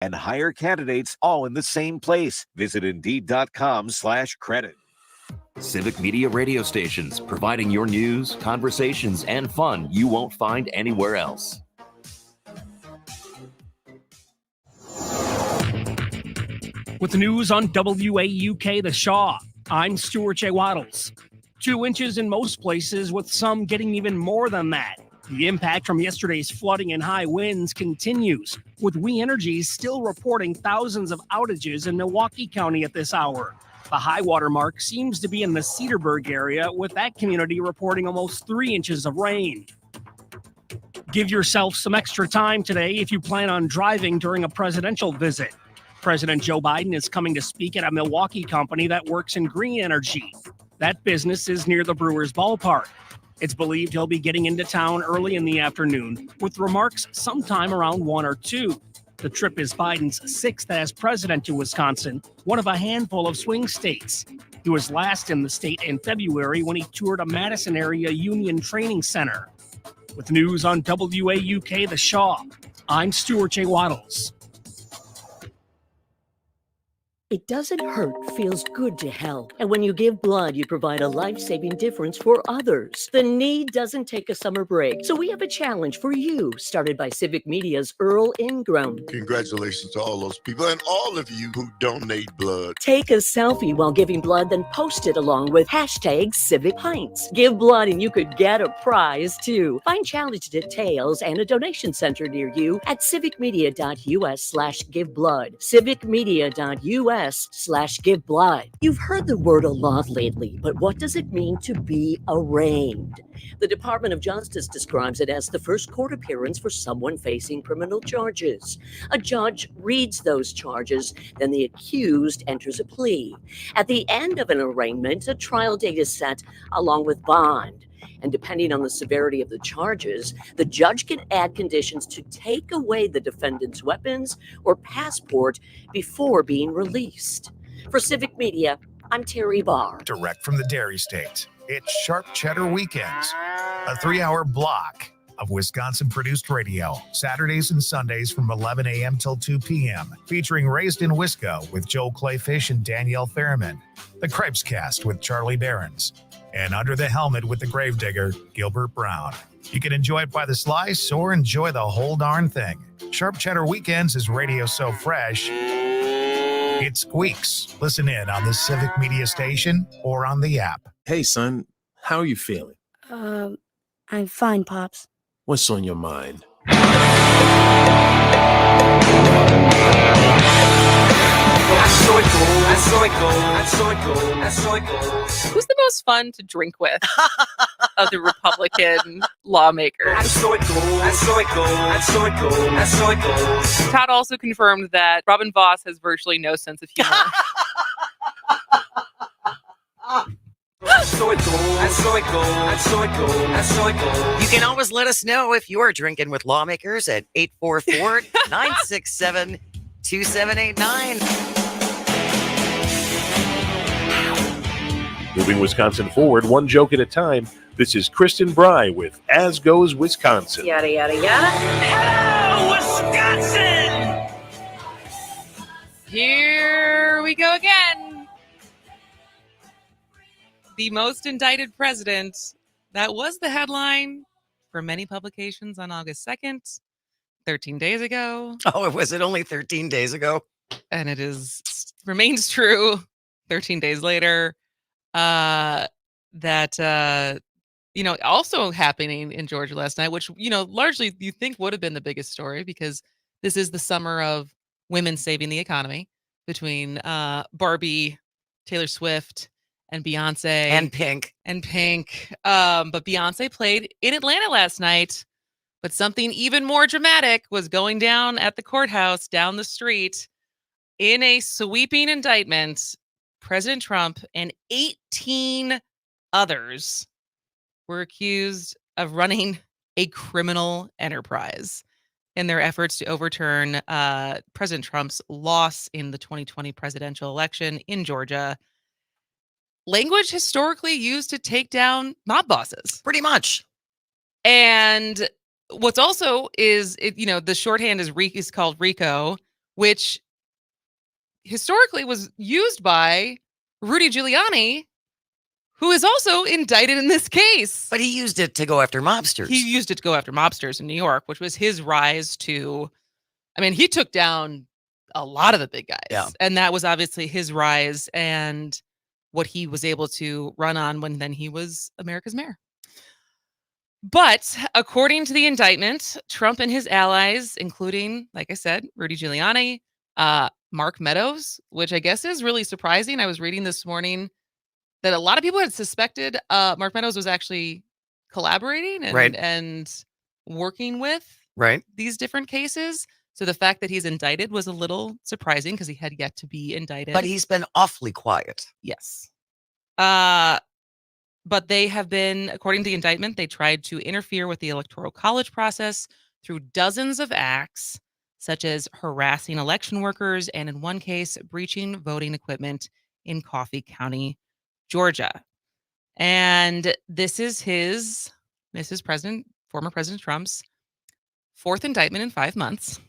and hire candidates all in the same place. Visit Indeed.com/credit. Civic Media radio stations, providing your news, conversations, and fun you won't find anywhere else. With the news on WAUK The Shaw, I'm Stuart J. Waddles. 2 inches in most places, with some getting even more than that. The impact from yesterday's flooding and high winds continues, with We Energies still reporting thousands of outages in Milwaukee County at this hour. The high water mark seems to be in the Cedarburg area, with that community reporting almost 3 inches of rain. Give yourself some extra time today if you plan on driving during a presidential visit. President Joe Biden is coming to speak at a Milwaukee company that works in green energy. That business is near the Brewers ballpark. It's believed he'll be getting into town early in the afternoon, with remarks sometime around 1 or 2. The trip is Biden's 6th as president to Wisconsin, one of a handful of swing states. He was last in the state in February when he toured a Madison area union training center. With news on WAUK The Shaw, I'm Stuart J. Waddles. It doesn't hurt, feels good to help. And when you give blood, you provide a life-saving difference for others. The need doesn't take a summer break. So we have a challenge for you, started by Civic Media's Earl Ingram. Congratulations to all those people and all of you who donate blood. Take a selfie while giving blood, then post it along with #CivicPints. Give blood and you could get a prize too. Find challenge details and a donation center near you at civicmedia.us/giveblood. civicmedia.us/giveblood. You've heard the word a lot lately, but what does it mean to be arraigned? The Department of Justice describes it as the first court appearance for someone facing criminal charges. A judge reads those charges, then the accused enters a plea. At the end of an arraignment, a trial date is set along with bond. And depending on the severity of the charges, the judge can add conditions to take away the defendant's weapons or passport before being released. For Civic Media, I'm Terry Barr. Direct from the Dairy State, it's Sharp Cheddar Weekends, a 3-hour block of Wisconsin-produced radio, Saturdays and Sundays from 11 a.m. till 2 p.m., featuring Raised in Wisco with Joel Clayfish and Danielle Ferriman, The Cripes Cast with Charlie Behrens, and Under the Helmet with the Gravedigger, Gilbert Brown. You can enjoy it by the slice or enjoy the whole darn thing. Sharp Cheddar Weekends is radio so fresh, it squeaks. Listen in on the Civic Media station or on the app. Hey, son, how are you feeling? I'm fine, Pops. What's on your mind? Who's the most fun to drink with of the Republican lawmakers? Todd also confirmed that Robin Voss has virtually no sense of humor. You can always let us know if you're drinking with lawmakers at 844-967-2789. Moving Wisconsin forward, one joke at a time. This is Kristin Bry with As Goes Wisconsin. Yada, yada, yada. Hello, Wisconsin! Here we go again. The most indicted president. That was the headline for many publications on August 2nd, 13 days ago. Oh, was it only 13 days ago? And it remains true 13 days later. Also happening in Georgia last night, which, largely you think would have been the biggest story because this is the summer of women saving the economy between Barbie, Taylor Swift, and Beyonce. And Pink. But Beyonce played in Atlanta last night, but something even more dramatic was going down at the courthouse down the street. In a sweeping indictment, President Trump and 18 others were accused of running a criminal enterprise in their efforts to overturn President Trump's loss in the 2020 presidential election in Georgia. Language historically used to take down mob bosses. Pretty much. And what's also is, the shorthand is called RICO, which historically was used by Rudy Giuliani, who is also indicted in this case. But he used it to go after mobsters. He used it to go after mobsters in New York, which was his rise to, I mean, he took down a lot of the big guys. Yeah. And that was obviously his rise and what he was able to run on when then he was America's mayor. But according to the indictment, Trump and his allies, including, like I said, Rudy Giuliani, Mark Meadows, which I guess is really surprising. I was reading this morning that a lot of people had suspected Mark Meadows was actually collaborating and working with these different cases. So the fact that he's indicted was a little surprising because he had yet to be indicted. But he's been awfully quiet. Yes. But they have been, according to the indictment, they tried to interfere with the Electoral College process through dozens of acts, such as harassing election workers and, in one case, breaching voting equipment in Coffee County, Georgia. And this is former President Trump's fourth indictment in 5 months.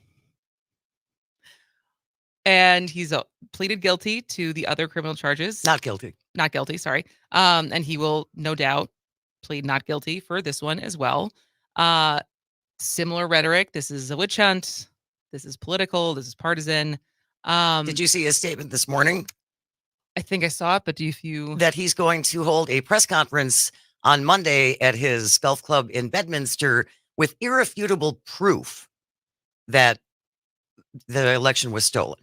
And he's pleaded guilty to the other criminal charges. Not guilty, sorry. And he will no doubt plead not guilty for this one as well. Similar rhetoric. This is a witch hunt. This is political. This is partisan. Did you see his statement this morning? I think I saw it, but that he's going to hold a press conference on Monday at his golf club in Bedminster with irrefutable proof that the election was stolen.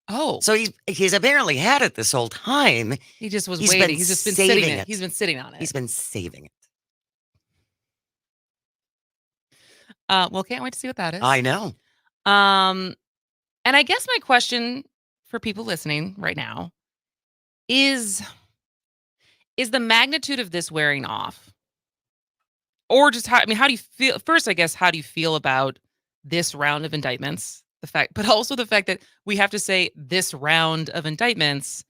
Oh. So he's apparently had it this whole time. He just was waiting. He's just been sitting it. He's been sitting on it. He's been saving it. Well, can't wait to see what that is. I know. And I guess my question for people listening right now is the magnitude of this wearing off? Or just how do you feel? First, I guess, how do you feel about this round of indictments? But also the fact that we have to say this round of indictments,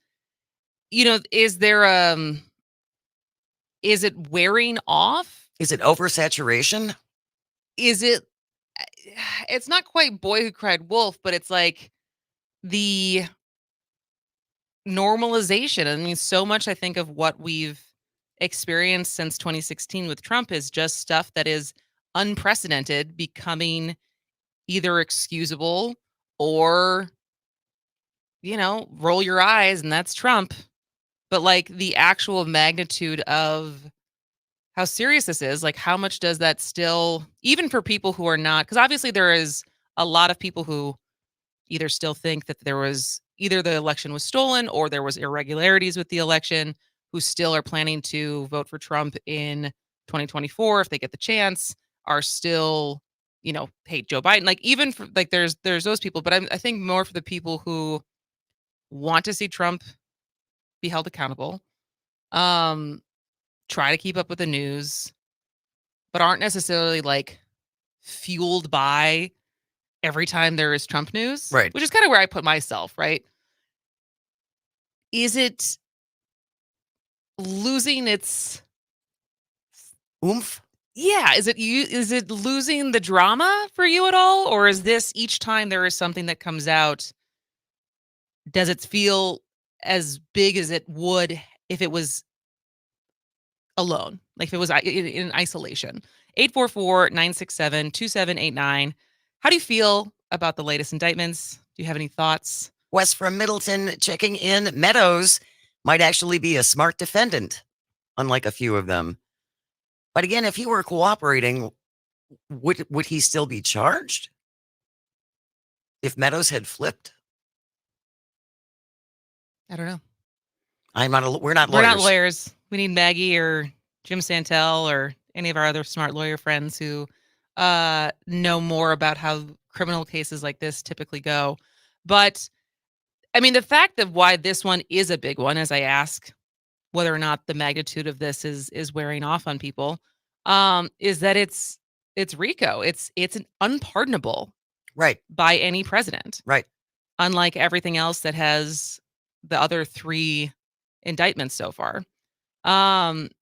is it wearing off? Is it oversaturation? It's not quite boy who cried wolf, but it's like the normalization. I mean, so much I think of what we've experienced since 2016 with Trump is just stuff that is unprecedented becoming either excusable or, roll your eyes and that's Trump. But like the actual magnitude of how serious this is, like how much does that still, even for people who are not, because obviously there is a lot of people who either still think that there was either the election was stolen or there was irregularities with the election, who still are planning to vote for Trump in 2024 if they get the chance, are still hate Joe Biden. Like even for, like there's those people, but I think more for the people who want to see Trump be held accountable, try to keep up with the news, but aren't necessarily like fueled by every time there is Trump news, right? Which is kind of where I put myself, right? Is it losing its oomph? Yeah, is it losing the drama for you at all? Or is this each time there is something that comes out, does it feel as big as it would if it was alone? Like if it was in isolation? 844-967-2789. How do you feel about the latest indictments? Do you have any thoughts? Wes from Middleton checking in. Meadows might actually be a smart defendant, unlike a few of them. But again, if he were cooperating, would he still be charged? If Meadows had flipped? I don't know. We're not lawyers. We're not lawyers. We need Maggie or Jim Santel or any of our other smart lawyer friends who know more about how criminal cases like this typically go. But I mean, the fact of why this one is a big one, as I ask whether or not the magnitude of this is wearing off on people, is that it's RICO. It's an unpardonable, right, by any president, right. Unlike everything else that has the other three indictments so far, and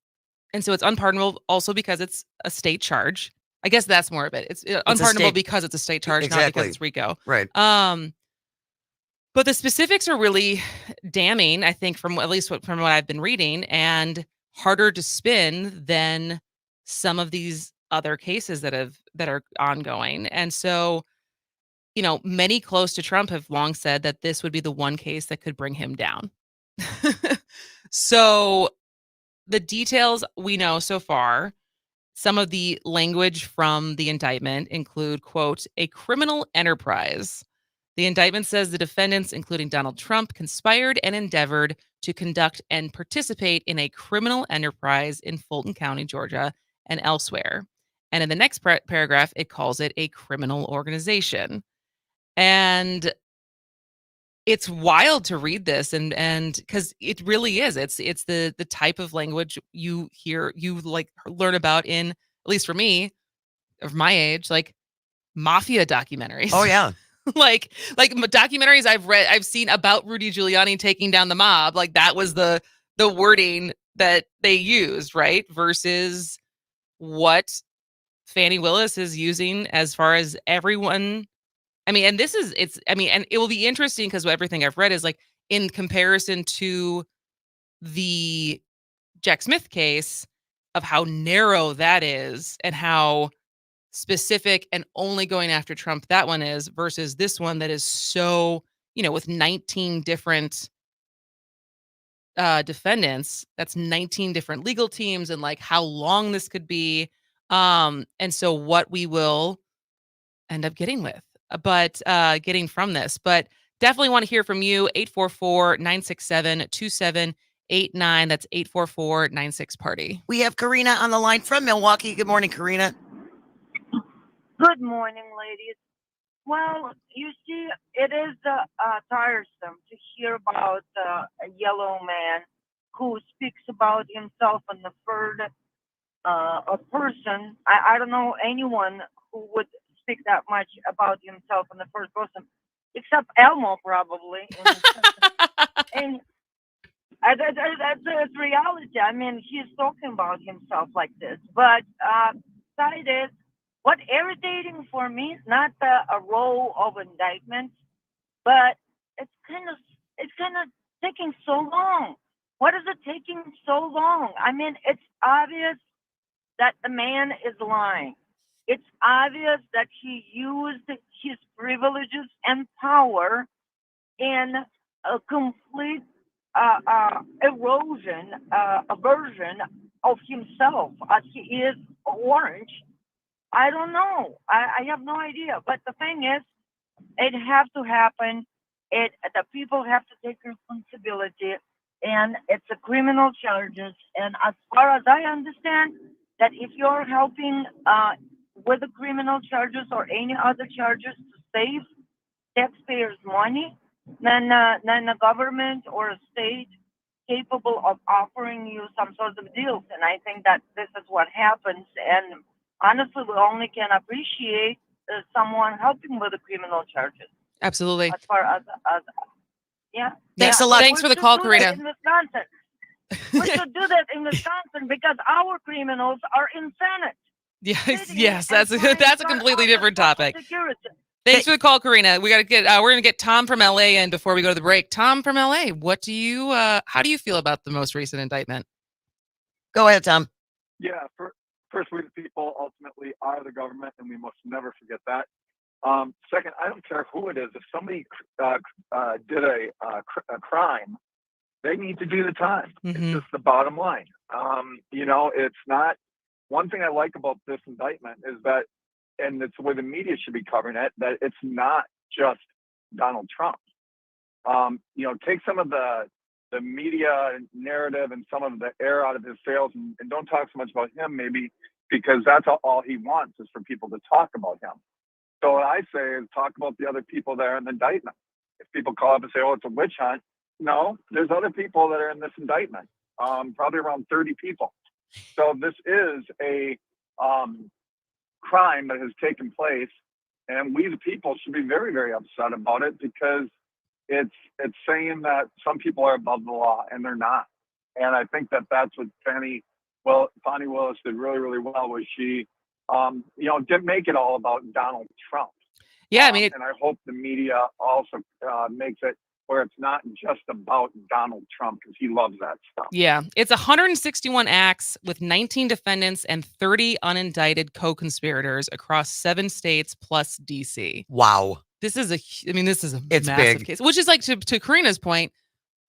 so it's unpardonable also because it's a state charge. I guess that's more of it. It's unpardonable because it's a state charge, exactly. not because it's RICO, right? But the specifics are really damning, I think, from from what I've been reading, and harder to spin than some of these other cases that are ongoing. And so, many close to Trump have long said that this would be the one case that could bring him down. So the details we know so far, some of the language from the indictment include, quote, a criminal enterprise. The indictment says the defendants, including Donald Trump, conspired and endeavored to conduct and participate in a criminal enterprise in Fulton County, Georgia, and elsewhere. And in the next paragraph, it calls it a criminal organization. And it's wild to read this, and because it really is. It's the type of language you learn about in, at least for me, of my age, like mafia documentaries. Oh yeah. like documentaries I've seen about Rudy Giuliani taking down the mob. Like that was the wording that they used, right? Versus what Fani Willis is using as far as everyone. And and it will be interesting because everything I've read is like in comparison to the Jack Smith case of how narrow that is and how specific and only going after Trump that one is versus this one that is so, with 19 different defendants, that's 19 different legal teams and like how long this could be. And so what we will end up getting from this. But definitely want to hear from you. 844-967-2789. That's 844-96-PARTY. We have Karina on the line from Milwaukee. Good morning, Karina. Good morning, ladies. Well, you see, it is tiresome to hear about a yellow man who speaks about himself in the third person. I don't know anyone who would speak that much about himself in the first person, except Elmo, probably. And that's reality. I mean, he's talking about himself like this. But side is, what irritating for me is not a row of indictments, but it's kind of taking so long. What is it taking so long? I mean, it's obvious that the man is lying. It's obvious that he used his privileges and power in a complete aversion of himself as he is orange. I don't know. I have no idea. But the thing is, it has to happen. The people have to take responsibility, and it's a criminal charges. And as far as I understand, that if you're helping with the criminal charges or any other charges to save taxpayers' money, then a government or a state capable of offering you some sort of deals. And I think that this is what happens. And honestly, we only can appreciate someone helping with the criminal charges. Absolutely. As far as yeah. Thanks a lot. Thanks for the call, Karina. In Wisconsin. We should do that in Wisconsin because our criminals are in Senate. Yes, that's a completely different topic. Thanks for the call, Karina. We got to get we're going to get Tom from LA in before we go to the break. Tom from LA, how do you feel about the most recent indictment? Go ahead, Tom. Yeah, first, we the people ultimately are the government, and we must never forget that. Second, I don't care who it is. If somebody did a crime, they need to do the time. Mm-hmm. It's just the bottom line. It's not. One thing I like about this indictment is that, and it's the way the media should be covering it, that it's not just Donald Trump. Take some of the media narrative and some of the air out of his sails and don't talk so much about him, maybe because that's all he wants is for people to talk about him. So what I say is talk about the other people that are in the indictment. If people call up and say, oh, it's a witch hunt, no, there's other people that are in this indictment, probably around 30 people. So this is a crime that has taken place, and we the people should be very, very upset about it because it's saying that some people are above the law and they're not. And I think that's what Fani Willis did really, really well. Was she, didn't make it all about Donald Trump. Yeah, I mean, and I hope the media also makes it where it's not just about Donald Trump, because he loves that stuff. yeah, it's 161 acts with 19 defendants and 30 unindicted co-conspirators across 7 states plus DC. Wow. This is this is a It's massive big. case, which is like to Karina's point,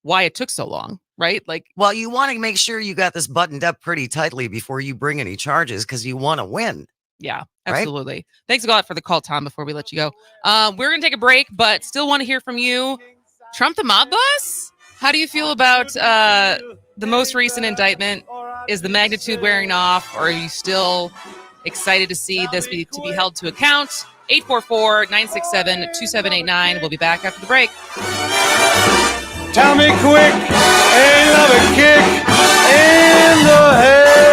why it took so long, right? Like, well, you want to make sure you got this buttoned up pretty tightly before you bring any charges because you want to win. yeah, Right? absolutely. Thanks a lot for the call, Tom, before we let you go. We're going to take a break, but still want to hear from you. Trump the mob boss? How do you feel about the most recent indictment? Is the magnitude wearing off, or are you still excited to see this be held to account? 844-967-2789. We'll be back after the break. Tell me quick, ain't love a kick in the head.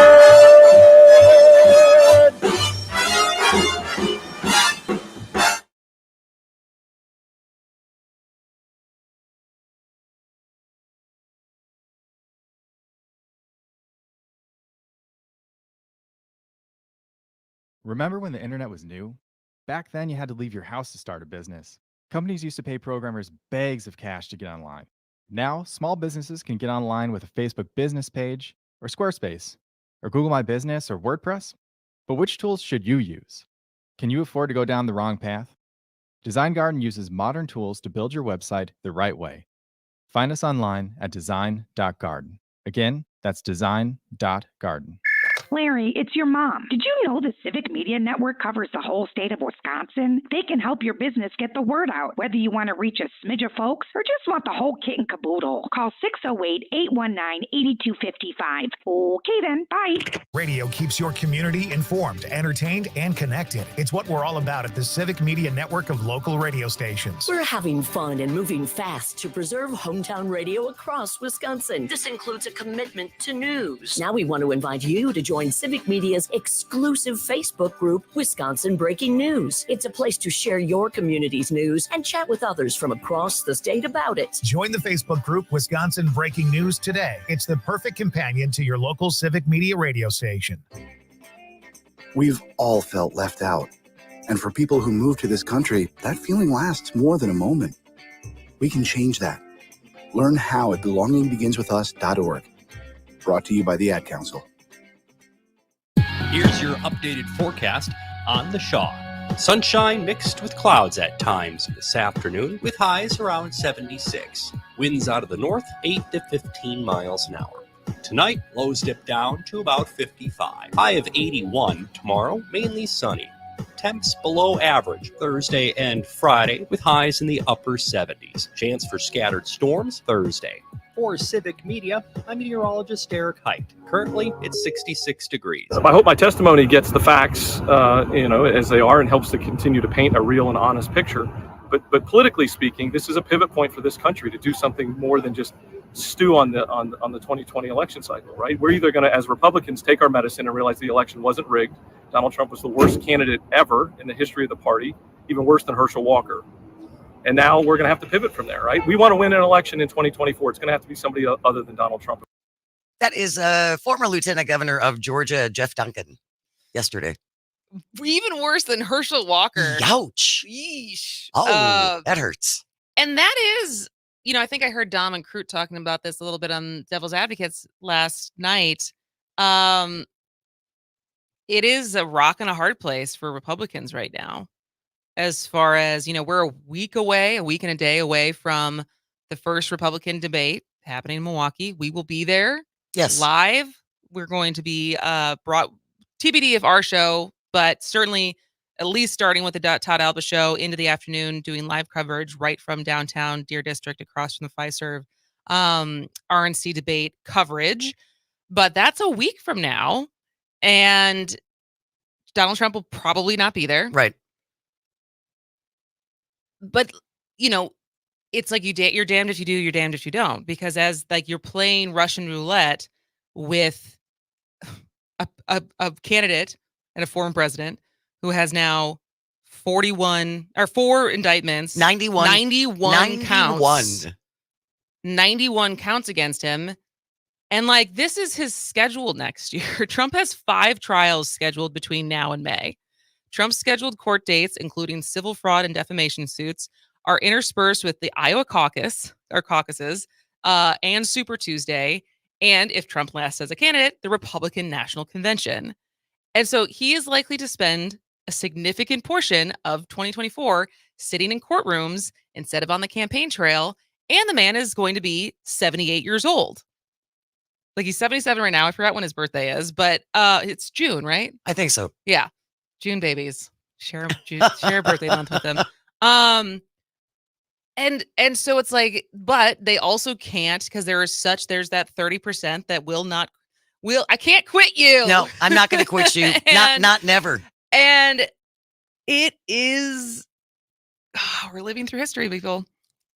Remember when the internet was new? Back then, you had to leave your house to start a business. Companies used to pay programmers bags of cash to get online. Now, small businesses can get online with a Facebook business page, or Squarespace, or Google My Business, or WordPress. But which tools should you use? Can you afford to go down the wrong path? Design Garden uses modern tools to build your website the right way. Find us online at design.garden. Again, that's design.garden. Larry, it's your mom. Did you know the Civic Media Network covers the whole state of Wisconsin? They can help your business get the word out, whether you want to reach a smidge of folks or just want the whole kit and caboodle. Call 608-819-8255. Okay then, bye. Radio keeps your community informed, entertained, and connected. It's what we're all about at the Civic Media Network of local radio stations. We're having fun and moving fast to preserve hometown radio across Wisconsin. This includes a commitment to news. Now we want to invite you to join Civic Media's exclusive Facebook group, Wisconsin Breaking News. It's a place to share your community's news and chat with others from across the state about it. Join the Facebook group Wisconsin Breaking News today. It's the perfect companion to your local Civic Media radio station. We've all felt left out. And for people who move to this country, that feeling lasts more than a moment. We can change that. Learn how at belongingbeginswithus.org. Brought to you by the Ad Council. Here's your updated forecast on the Shaw. Sunshine mixed with clouds at times this afternoon, with highs around 76. Winds out of the north, 8 to 15 miles an hour. Tonight, lows dip down to about 55. High of 81 tomorrow, mainly sunny. Temps below average Thursday and Friday, with highs in the upper 70s. Chance for scattered storms Thursday. For Civic Media, I'm meteorologist Eric Height. Currently, it's 66 degrees. I hope my testimony gets the facts, as they are, and helps to continue to paint a real and honest picture. But politically speaking, this is a pivot point for this country to do something more than just stew on the 2020 election cycle, right? We're either going to, as Republicans, take our medicine and realize the election wasn't rigged. Donald Trump was the worst candidate ever in the history of the party, even worse than Herschel Walker. And now we're going to have to pivot from there, right? We want to win an election in 2024. It's going to have to be somebody other than Donald Trump. That is former Lieutenant Governor of Georgia, Jeff Duncan, yesterday. Even worse than Herschel Walker. Ouch. Yeesh. Oh, that hurts. And that is, I think I heard Dom and Crute talking about this a little bit on Devil's Advocates last night. It is a rock and a hard place for Republicans right now. As far as, we're a week and a day away from the first Republican debate happening in Milwaukee. We will be there. Yes. Live. We're going to be brought TBD of our show, but certainly at least starting with the Todd Alba show into the afternoon, doing live coverage right from downtown Deer District across from the Fiserv RNC debate coverage. But that's a week from now. And Donald Trump will probably not be there. Right. But, it's like you're damned if you do, you're damned if you don't. Because as like you're playing Russian roulette with a candidate and a former president who has now 4 indictments, 91 counts. 91 counts against him. And like, this is his schedule next year. Trump has 5 trials scheduled between now and May. Trump's scheduled court dates, including civil fraud and defamation suits, are interspersed with the Iowa caucuses, and Super Tuesday, and if Trump lasts as a candidate, the Republican National Convention. And so he is likely to spend a significant portion of 2024 sitting in courtrooms instead of on the campaign trail. And the man is going to be 78 years old. Like, he's 77 right now. I forgot when his birthday is, but it's June, right? I think so. Yeah. June babies. Share a birthday month with them. And so it's like, but they also can't, because there's that 30% that I can't quit you. No, I'm not going to quit you. Not never. And it is, we're living through history, people.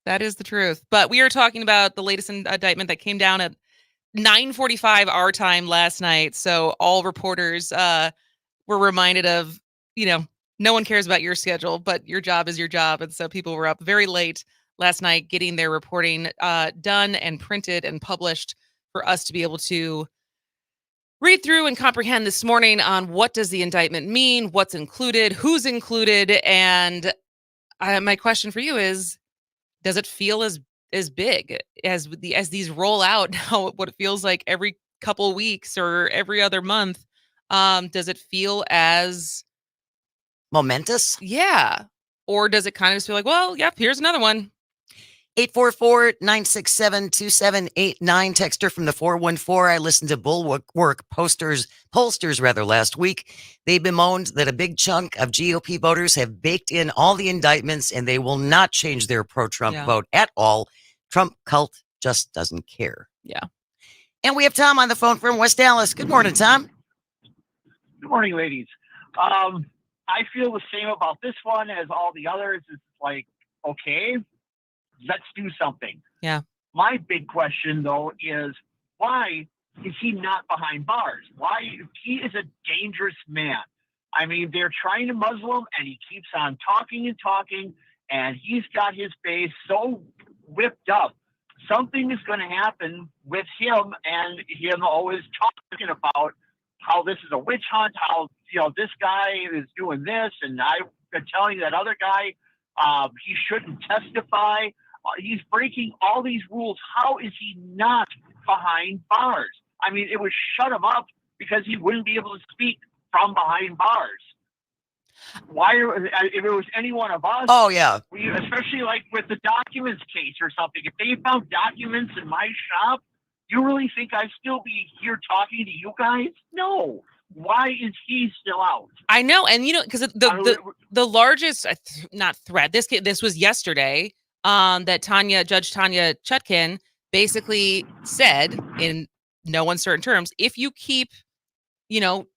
That is the truth. But we are talking about the latest indictment that came down at 9:45 our time last night. So all reporters were reminded of, no one cares about your schedule, but your job is your job. And so people were up very late last night getting their reporting done and printed and published for us to be able to read through and comprehend this morning on what does the indictment mean, what's included, who's included. And my question for you is, does it feel as big as these roll out now, what it feels like every couple weeks or every other month? Does it feel as momentous? Yeah. Or does it kind of just feel like, well, yep, here's another one? 844-967-2789. Texter from the 414. I listened to Bulwark pollsters last week. They bemoaned that a big chunk of GOP voters have baked in all the indictments and they will not change their pro-Trump vote at all. Trump cult just doesn't care. Yeah. And we have Tom on the phone from West Dallas. Good morning, Tom. Good morning, ladies. I feel the same about this one as all the others. It's like, okay, let's do something. Yeah. My big question, though, is why is he not behind bars? Why? He is a dangerous man. I mean, they're trying to muzzle him, and he keeps on talking and talking, and he's got his base so whipped up. Something is going to happen with him, and him always talking about how this is a witch hunt, how, this guy is doing this, and I've been telling that other guy he shouldn't testify. He's breaking all these rules. How is he not behind bars? I mean, it would shut him up because he wouldn't be able to speak from behind bars. If it was any one of us, especially like with the documents case or something, if they found documents in my shop, you really think I'd still be here talking to you guys? No. Why is he still out? I know. And, because the largest, not threat, this was yesterday, that Judge Tanya Chutkin basically said in no uncertain terms, if you keep,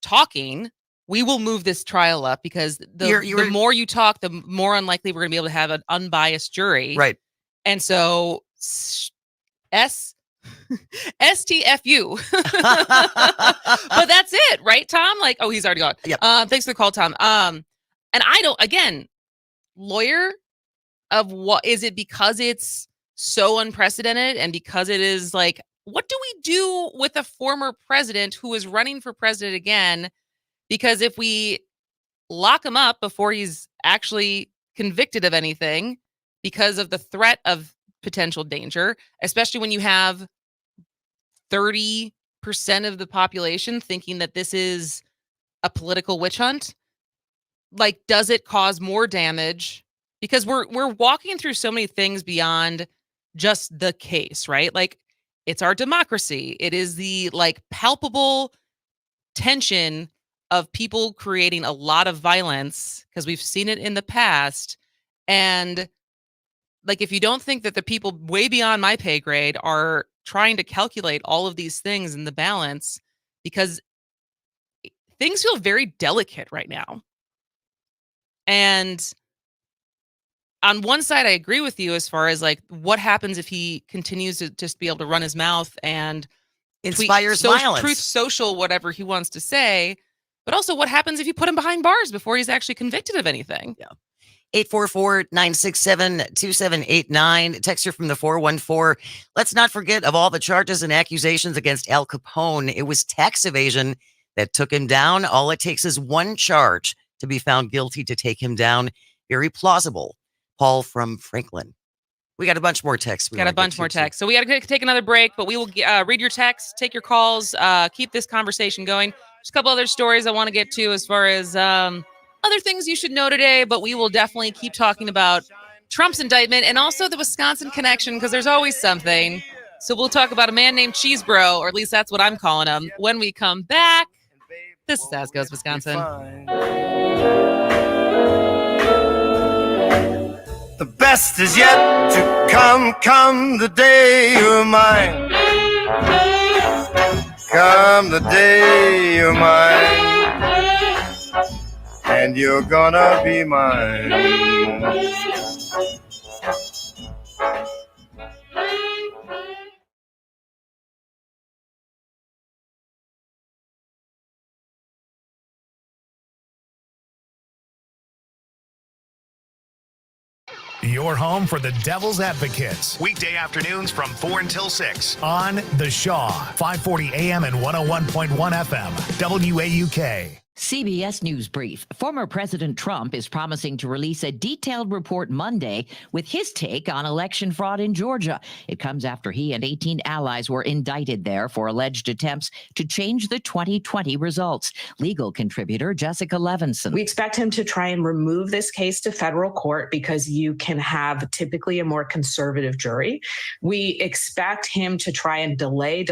talking, we will move this trial up because the more you talk, the more unlikely we're going to be able to have an unbiased jury. Right. And so STFU. But that's it, right, Tom? Like, oh, he's already gone. Yep. Thanks for the call, Tom. And I don't, again, lawyer of what is it, because it's so unprecedented and because it is like, what do we do with a former president who is running for president again? Because if we lock him up before he's actually convicted of anything because of the threat of potential danger, especially when you have 30% of the population thinking that this is a political witch hunt, like, does it cause more damage? Because we're walking through so many things beyond just the case, right? Like, it's our democracy. It is the palpable tension of people creating a lot of violence because we've seen it in the past. And if you don't think that the people way beyond my pay grade are trying to calculate all of these things in the balance, because things feel very delicate right now. And on one side, I agree with you as far as what happens if he continues to just be able to run his mouth and inspires violence, truth social, whatever he wants to say. But also, what happens if you put him behind bars before he's actually convicted of anything? Yeah. 844-967-2789. Texter from the 414. Let's not forget of all the charges and accusations against Al Capone. It was tax evasion that took him down. All it takes is one charge to be found guilty to take him down. Very plausible. Paul from Franklin. We got a bunch more texts. Got a bunch more texts. So we got to take another break, but we will read your texts, take your calls, keep this conversation going. There's a couple other stories I want to get to as far as other things you should know today, but we will definitely keep talking about Trump's indictment and also the Wisconsin connection because there's always something. So we'll talk about a man named Cheese Bro, or at least that's what I'm calling him, when we come back. This is As Goes Wisconsin. The best is yet to come the day you're mine. Come the day you're mine. And you're gonna be mine. Your home for the Devil's Advocates. Weekday afternoons from 4 until 6 on The Shaw, 540 AM and 101.1 FM, WAUK. CBS News Brief. Former President Trump is promising to release a detailed report Monday with his take on election fraud in Georgia. It comes after he and 18 allies were indicted there for alleged attempts to change the 2020 results. Legal contributor Jessica Levinson. We expect him to try and remove this case to federal court because you can have typically a more conservative jury. We expect him to try and delay.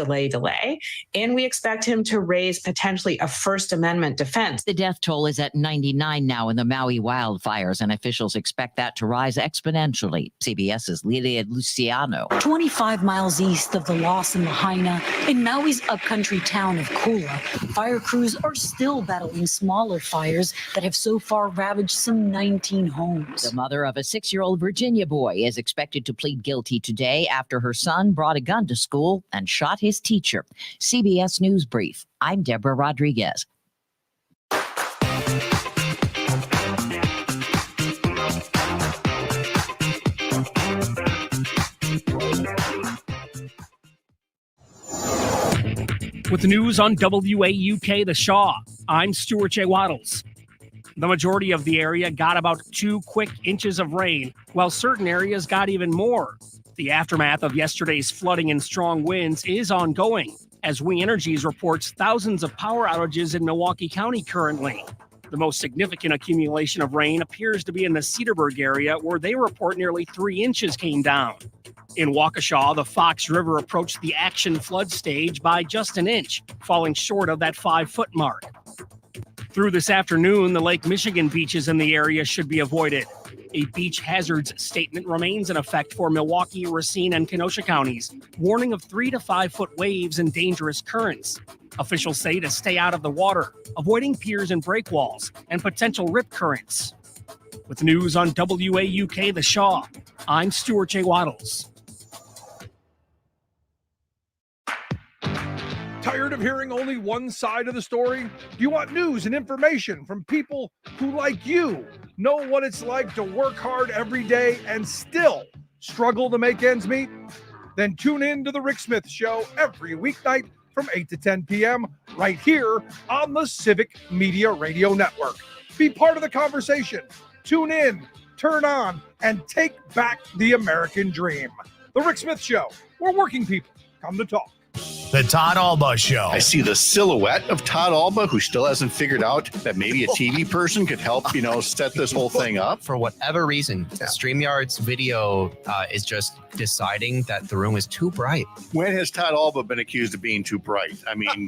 And we expect him to raise potentially a First Amendment defense. The death toll is at 99 now in the Maui wildfires, and officials expect that to rise exponentially. CBS's Lilia Luciano. 25 miles east of the Lost in Lahaina, in Maui's upcountry town of Kula, fire crews are still battling smaller fires that have so far ravaged some 19 homes. The mother of a 6-year-old Virginia boy is expected to plead guilty today after her son brought a gun to school and shot his teacher. CBS News Brief. I'm Deborah Rodriguez. With the news on WAUK The Shaw, I'm Stuart J. Waddles. The majority of the area got about 2 quick inches of rain, while certain areas got even more. The aftermath of yesterday's flooding and strong winds is ongoing, as We Energies reports thousands of power outages in Milwaukee County currently. The most significant accumulation of rain appears to be in the Cedarburg area, where they report nearly 3 inches came down. In Waukesha, the Fox River approached the action flood stage by just an inch, falling short of that 5-foot mark. Through this afternoon, the Lake Michigan beaches in the area should be avoided. A beach hazards statement remains in effect for Milwaukee, Racine, and Kenosha counties, warning of 3 to 5 foot waves and dangerous currents. Officials say to stay out of the water, avoiding piers and breakwalls, and potential rip currents. With news on WAUK The Shaw, I'm Stuart J. Waddles. Tired of hearing only one side of the story? Do you want news and information from people who, like you, know what it's like to work hard every day and still struggle to make ends meet? Then tune in to The Rick Smith Show every weeknight from 8 to 10 p.m. right here on the Civic Media Radio Network. Be part of the conversation. Tune in, turn on, and take back the American dream. The Rick Smith Show, where working people come to talk. The Todd Alba Show. I see the silhouette of Todd Alba, who still hasn't figured out that maybe a TV person could help, set this whole thing up. For whatever reason, StreamYard's video is just deciding that the room is too bright. When has Todd Alba been accused of being too bright? I mean,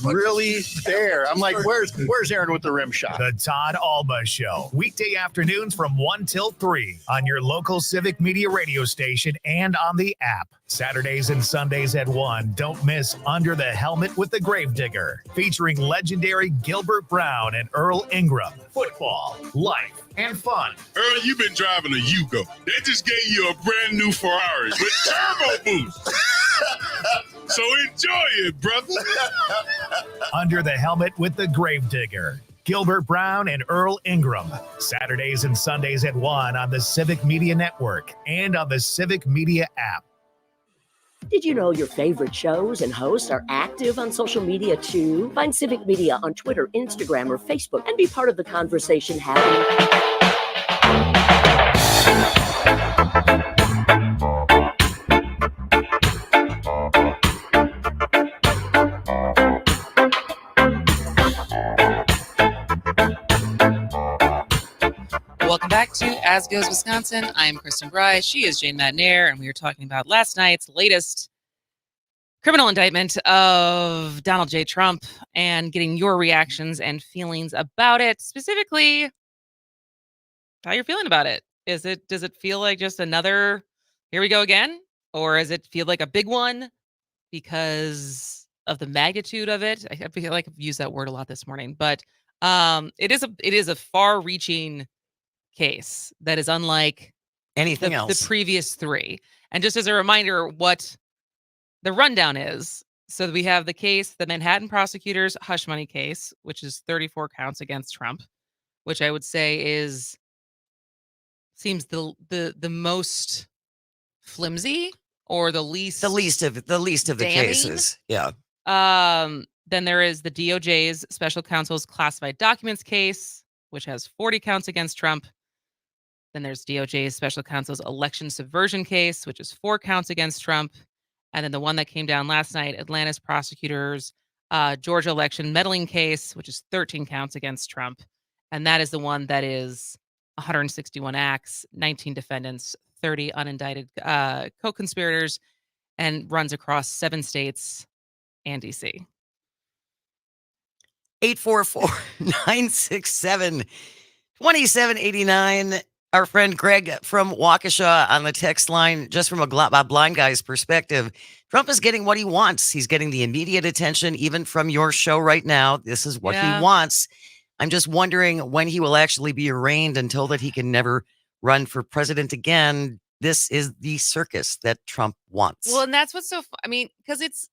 really there. I'm like, where's Aaron with the rim shot? The Todd Alba Show. Weekday afternoons from 1 till 3 on your local Civic Media radio station and on the app. Saturdays and Sundays at 1. Don't miss Under the Helmet with the Gravedigger, featuring legendary Gilbert Brown and Earl Ingram. Football, life, and fun. Earl, you've been driving a Yugo. They just gave you a brand new Ferrari with turbo boost. So enjoy it, brother. Under the Helmet with the Gravedigger. Gilbert Brown and Earl Ingram. Saturdays and Sundays at 1 on the Civic Media Network and on the Civic Media app. Did you know your favorite shows and hosts are active on social media too? Find Civic Media on Twitter, Instagram, or Facebook and be part of the conversation happening. Welcome back to As Goes Wisconsin. I'm Kristin Bry. She is Jane Madnair, and we were talking about last night's latest criminal indictment of Donald J. Trump and getting your reactions and feelings about it. Specifically, how you're feeling about it. Does it feel like just another here we go again? Or does it feel like a big one because of the magnitude of it? I feel like I've used that word a lot this morning, but it is a far-reaching case that is unlike anything the else. previous three. And just as a reminder, what the rundown is. So we have the case, the Manhattan prosecutors' hush money case, which is 34 counts against Trump, which I would say seems the most flimsy or the least of the damning. cases. Yeah. Then there is the DOJ's special counsel's classified documents case, which has 40 counts against Trump. Then there's DOJ's special counsel's election subversion case, which is 4 counts against Trump. And then the one that came down last night, Atlanta's prosecutors' Georgia election meddling case, which is 13 counts against Trump. And that is the one that is 161 acts, 19 defendants, 30 unindicted co-conspirators, and runs across 7 states and D.C. 844-967-2789. Our friend Greg from Waukesha on the text line, just from a blind guy's perspective, Trump is getting what he wants. He's getting the immediate attention, even from your show right now. This is what he wants. I'm just wondering when he will actually be arraigned until that he can never run for president again. This is the circus that Trump wants. Well, and that's what's so I mean, because it's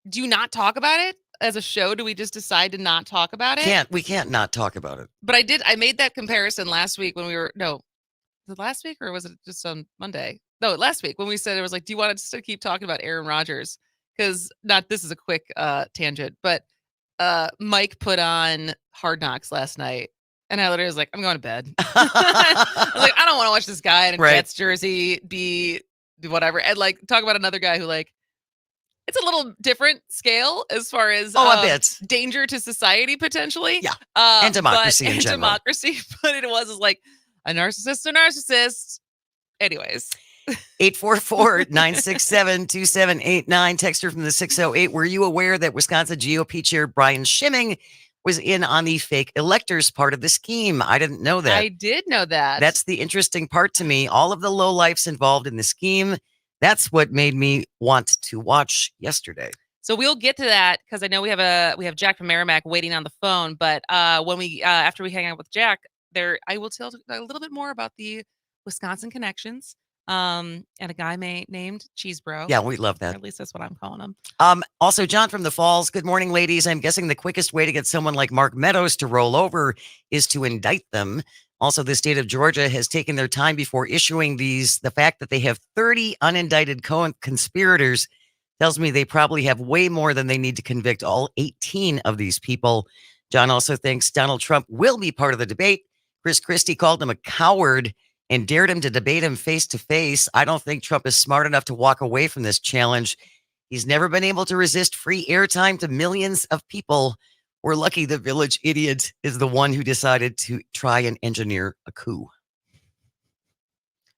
do you not talk about it as a show? Do we just decide to not talk about it? We can't not talk about it. But I made that comparison last week when was it last week or was it just on Monday? No, last week when we said it was like, do you want us to keep talking about Aaron Rodgers? Because this is a quick tangent, but Mike put on Hard Knocks last night. And I literally was like, I'm going to bed. I was like, I don't want to watch this guy in a Jets jersey be whatever. And like talk about another guy who like, it's a little different scale as far as a bit danger to society potentially. Yeah. And democracy in general. Democracy, but it was like a narcissist. Anyways. 844-967-2789. Texter from the 608. Were you aware that Wisconsin GOP Chair Brian Schimming was in on the fake electors part of the scheme? I didn't know that. I did know that. That's the interesting part to me. All of the lowlifes involved in the scheme. That's what made me want to watch yesterday. So we'll get to that because I know we have Jack from Merrimack waiting on the phone. But when we after we hang out with Jack, I will tell a little bit more about the Wisconsin connections. And a guy named Cheesebro. Yeah, we love that. Or at least that's what I'm calling him. Also, John from the Falls. Good morning, ladies. I'm guessing the quickest way to get someone like Mark Meadows to roll over is to indict them. Also, the state of Georgia has taken their time before issuing these. The fact that they have 30 unindicted conspirators tells me they probably have way more than they need to convict all 18 of these people. John also thinks Donald Trump will be part of the debate. Chris Christie called him a coward and dared him to debate him face to face. I don't think Trump is smart enough to walk away from this challenge. He's never been able to resist free airtime to millions of people. We're lucky the village idiot is the one who decided to try and engineer a coup.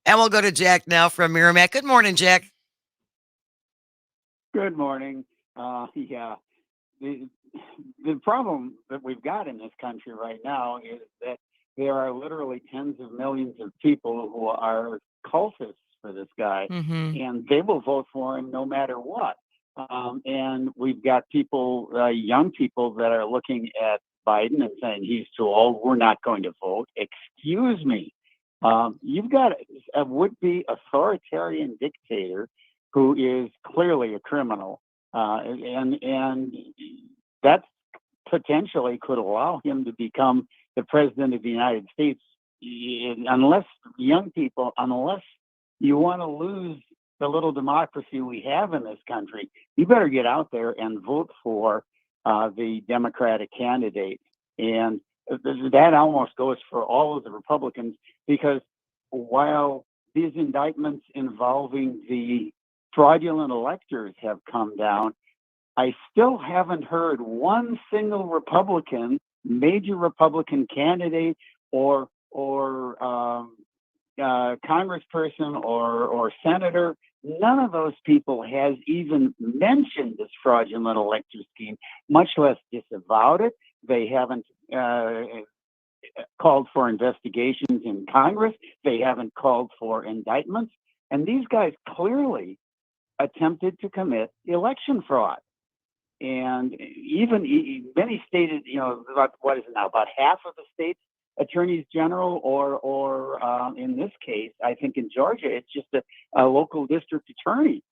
And we'll go to Jack now from Merrimack. Good morning, Jack. Good morning. The problem that we've got in this country right now is that there are literally tens of millions of people who are cultists for this guy, and they will vote for him no matter what. And we've got people, young people that are looking at Biden and saying he's too old. We're not going to vote. Excuse me. You've got a would-be authoritarian dictator who is clearly a criminal, and that potentially could allow him to become the president of the United States, unless young people, unless you want to lose the little democracy we have in this country, you better get out there and vote for the Democratic candidate. And that almost goes for all of the Republicans, because while these indictments involving the fraudulent electors have come down, I still haven't heard one single Republican, major Republican candidate or congressperson or senator, none of those people has even mentioned this fraudulent elector scheme, much less disavowed it. They haven't called for investigations in Congress. They haven't called for indictments. And these guys clearly attempted to commit election fraud. And even many stated, about what is it now, about half of the states attorneys general, or in this case, I think in Georgia, it's just a local district attorney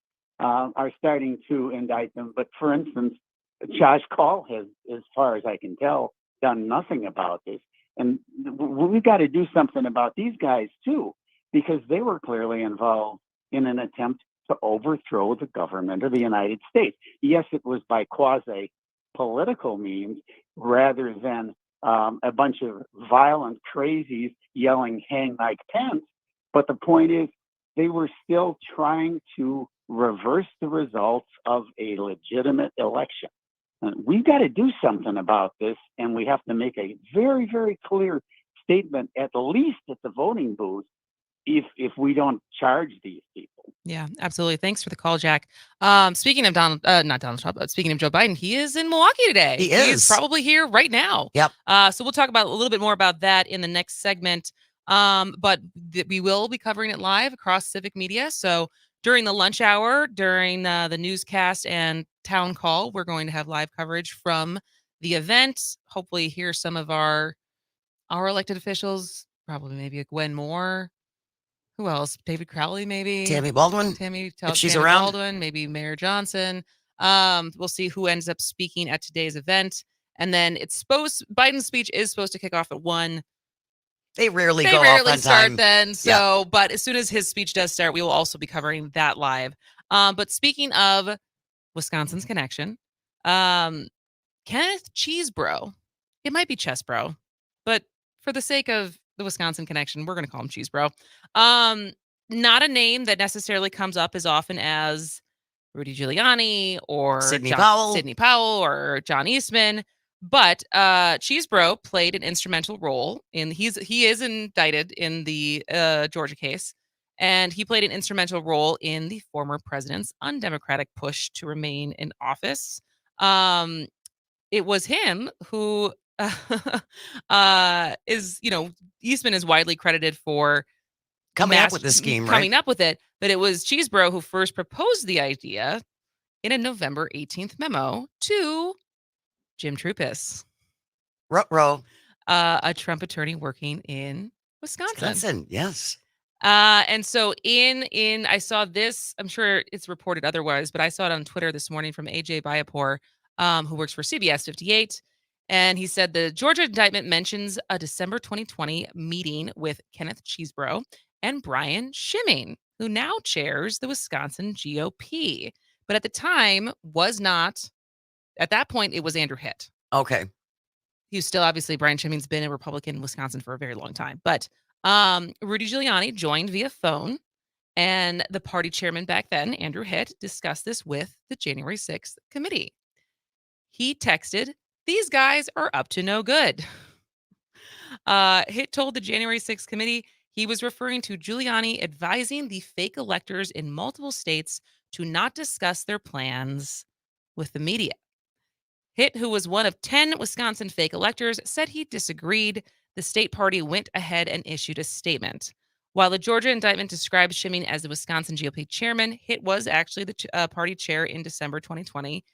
are starting to indict them. But for instance, Josh Call has, as far as I can tell, done nothing about this. And we've got to do something about these guys too, because they were clearly involved in an attempt to overthrow the government of the United States. Yes, it was by quasi-political means rather than a bunch of violent crazies yelling, "Hang Mike Pence." But the point is, they were still trying to reverse the results of a legitimate election. And we've got to do something about this, and we have to make a very, very clear statement, at least at the voting booth, if we don't charge these people. Yeah, absolutely. Thanks for the call, Jack. Speaking of not Donald Trump, but speaking of Joe Biden, he is in Milwaukee today. He is. He's probably here right now. Yep. So we'll talk about a little bit more about that in the next segment. But we will be covering it live across civic media. So during the lunch hour, during the newscast and town call, we're going to have live coverage from the event. Hopefully hear some of our elected officials, probably maybe a Gwen Moore. Who else? David Crowley, maybe. Tammy Baldwin. If she's Tammy around. Baldwin, maybe Mayor Johnson. We'll see who ends up speaking at today's event. And then Biden's speech is supposed to kick off at 1. They rarely start time. then. So, But as soon as his speech does start, we will also be covering that live. But speaking of Wisconsin's connection, Kenneth Cheesebro, it might be Chesbro, but for the sake of the Wisconsin connection, we're going to call him Cheesebro. Not a name that necessarily comes up as often as Rudy Giuliani or Sidney Powell or John Eastman, but Cheesebro played an instrumental role in. He is indicted in the Georgia case, and he played an instrumental role in the former president's undemocratic push to remain in office. It was him who Eastman is widely credited for coming up with this scheme, coming up with it, but it was Cheesebro who first proposed the idea in a November 18th memo to Jim Trupis, a Trump attorney working in Wisconsin. Yes. And so in I saw this, I'm sure it's reported otherwise, but I saw it on Twitter this morning from AJ Bayapur, who works for CBS 58. And he said the Georgia indictment mentions a December 2020 meeting with Kenneth Cheesebro and Brian Schimming, who now chairs the Wisconsin GOP. But at the time at that point, it was Andrew Hitt. Okay. He was still, obviously, Brian Schimming's been a Republican in Wisconsin for a very long time. But Rudy Giuliani joined via phone, and the party chairman back then, Andrew Hitt, discussed this with the January 6th committee. He texted, "These guys are up to no good." Hitt told the January 6th committee he was referring to Giuliani advising the fake electors in multiple states to not discuss their plans with the media. Hitt, who was one of 10 Wisconsin fake electors, said he disagreed. The state party went ahead and issued a statement. While the Georgia indictment describes Schimming as the Wisconsin GOP chairman, Hitt was actually the party chair in December 2020.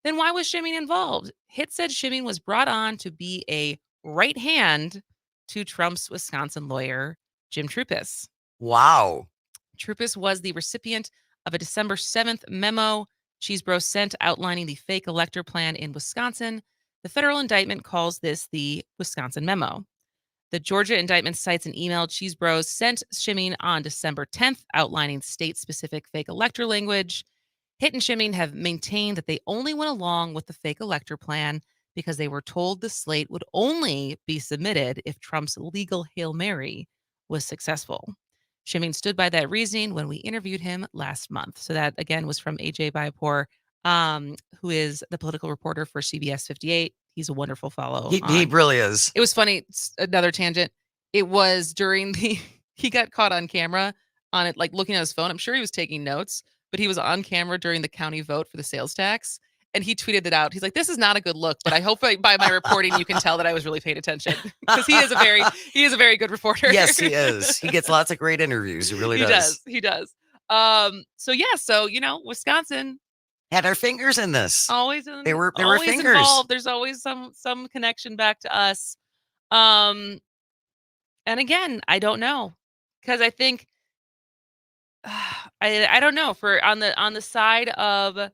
Then why was Schimming involved? Hitt said Schimming was brought on to be a right hand to Trump's Wisconsin lawyer, Jim Trupis. Wow. Trupis was the recipient of a December 7th memo Cheesebro sent outlining the fake elector plan in Wisconsin. The federal indictment calls this the Wisconsin memo. The Georgia indictment cites an email Cheese Bros sent Shimming on December 10th outlining state-specific fake elector language. Hitt and Shimming have maintained that they only went along with the fake elector plan because they were told the slate would only be submitted if Trump's legal Hail Mary was successful. Shimming stood by that reasoning when we interviewed him last month. So that, again, was from AJ Bayapor, who is the political reporter for CBS 58. He's a wonderful follow. He really is. It was funny. Another tangent. It was during he got caught on camera on it, like looking at his phone. I'm sure he was taking notes, but he was on camera during the county vote for the sales tax. And he tweeted it out. He's like, "This is not a good look, but I hope by my reporting you can tell that I was really paying attention," because he is a very good reporter. Yes, he is. He gets lots of great interviews. He really does. He does. So Wisconsin had our fingers in this. Always they were always fingers involved. There's always some connection back to us. And again, I don't know, because I think I don't know, for on the side of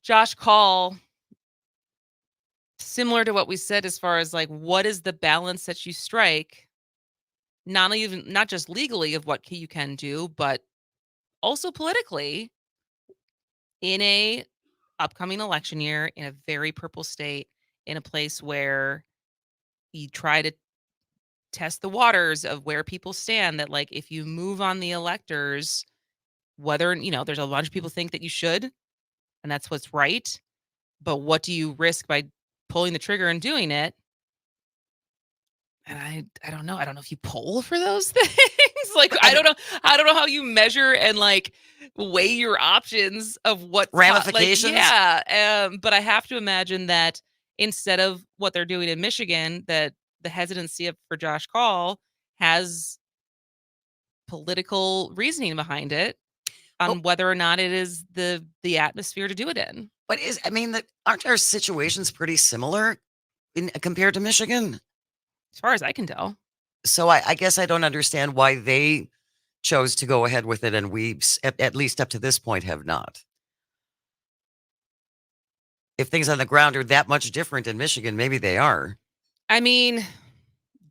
Josh Call, similar to what we said as far as like what is the balance that you strike, not just legally of what you can do, but also politically in a upcoming election year in a very purple state, in a place where you try to test the waters of where people stand, that like if you move on the electors, whether there's a bunch of people think that you should, and that's what's right, but what do you risk by pulling the trigger and doing it? And I don't know. I don't know if you poll for those things. Like I don't know how you measure and like weigh your options of what ramifications. But I have to imagine that instead of what they're doing in Michigan, that the hesitancy for Josh Call has political reasoning behind it on whether or not it is the atmosphere to do it in. But aren't our situations pretty similar compared to Michigan? As far as I can tell. So I guess I don't understand why they chose to go ahead with it and we, at least up to this point, have not. If things on the ground are that much different in Michigan, maybe they are. I mean,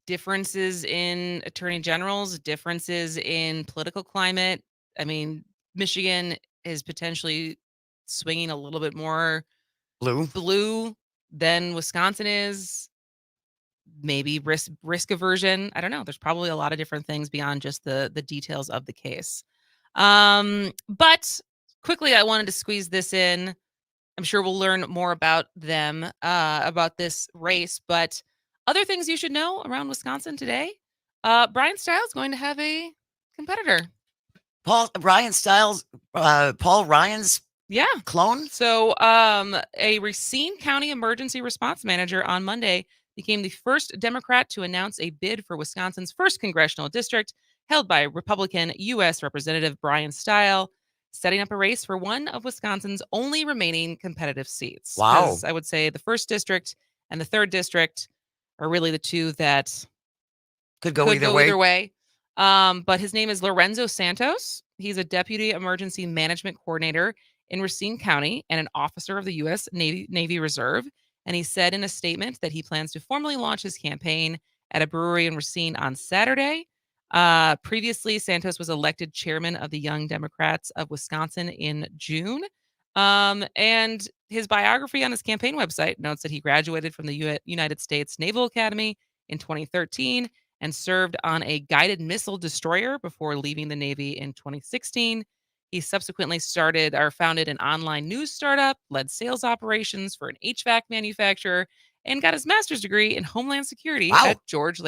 differences in attorney generals, differences in political climate. I mean, Michigan is potentially swinging a little bit more blue than Wisconsin is. Maybe risk aversion. I don't know. There's probably a lot of different things beyond just the details of the case. But quickly, I wanted to squeeze this in. I'm sure we'll learn more about them, about this race, but other things you should know around Wisconsin today. Brian Stiles going to have a competitor. Paul Ryan's clone. So a Racine County emergency response manager on Monday became the first Democrat to announce a bid for Wisconsin's first congressional district, held by Republican U.S. Representative Brian Stiles, setting up a race for one of Wisconsin's only remaining competitive seats. Wow. I would say the first district and the third district are really the two that could go either way. But his name is Lorenzo Santos. He's a deputy emergency management coordinator in Racine County and an officer of the U.S. Navy Reserve. And he said in a statement that he plans to formally launch his campaign at a brewery in Racine on Saturday. Previously, Santos was elected chairman of the Young Democrats of Wisconsin in June. And his biography on his campaign website notes that he graduated from the United States Naval Academy in 2013 and served on a guided missile destroyer before leaving the Navy in 2016. He subsequently founded an online news startup, led sales operations for an HVAC manufacturer, and got his master's degree in Homeland Security at George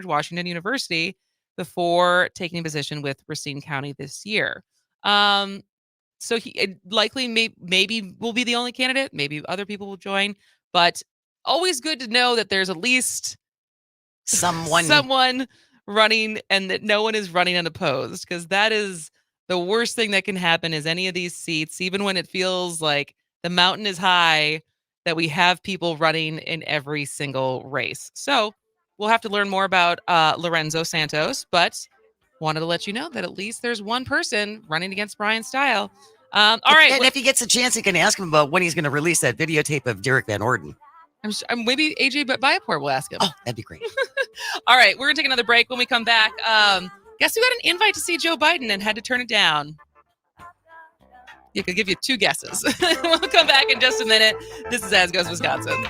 Washington University before taking a position with Racine County this year. So he likely maybe will be the only candidate. Maybe other people will join, but always good to know that there's at least someone running and that no one is running unopposed, because that is the worst thing that can happen is any of these seats, even when it feels like the mountain is high, that we have people running in every single race. So we'll have to learn more about Lorenzo Santos, but wanted to let you know that at least there's one person running against Brian Stiles. All right. And if he gets a chance, he can ask him about when he's going to release that videotape of Derek Van Orden. Maybe AJ Bayapor will ask him. Oh, that'd be great. All right, we're going to take another break. When we come back, guess who got an invite to see Joe Biden and had to turn it down? You could give you 2 guesses. We'll come back in just a minute. This is As Goes Wisconsin.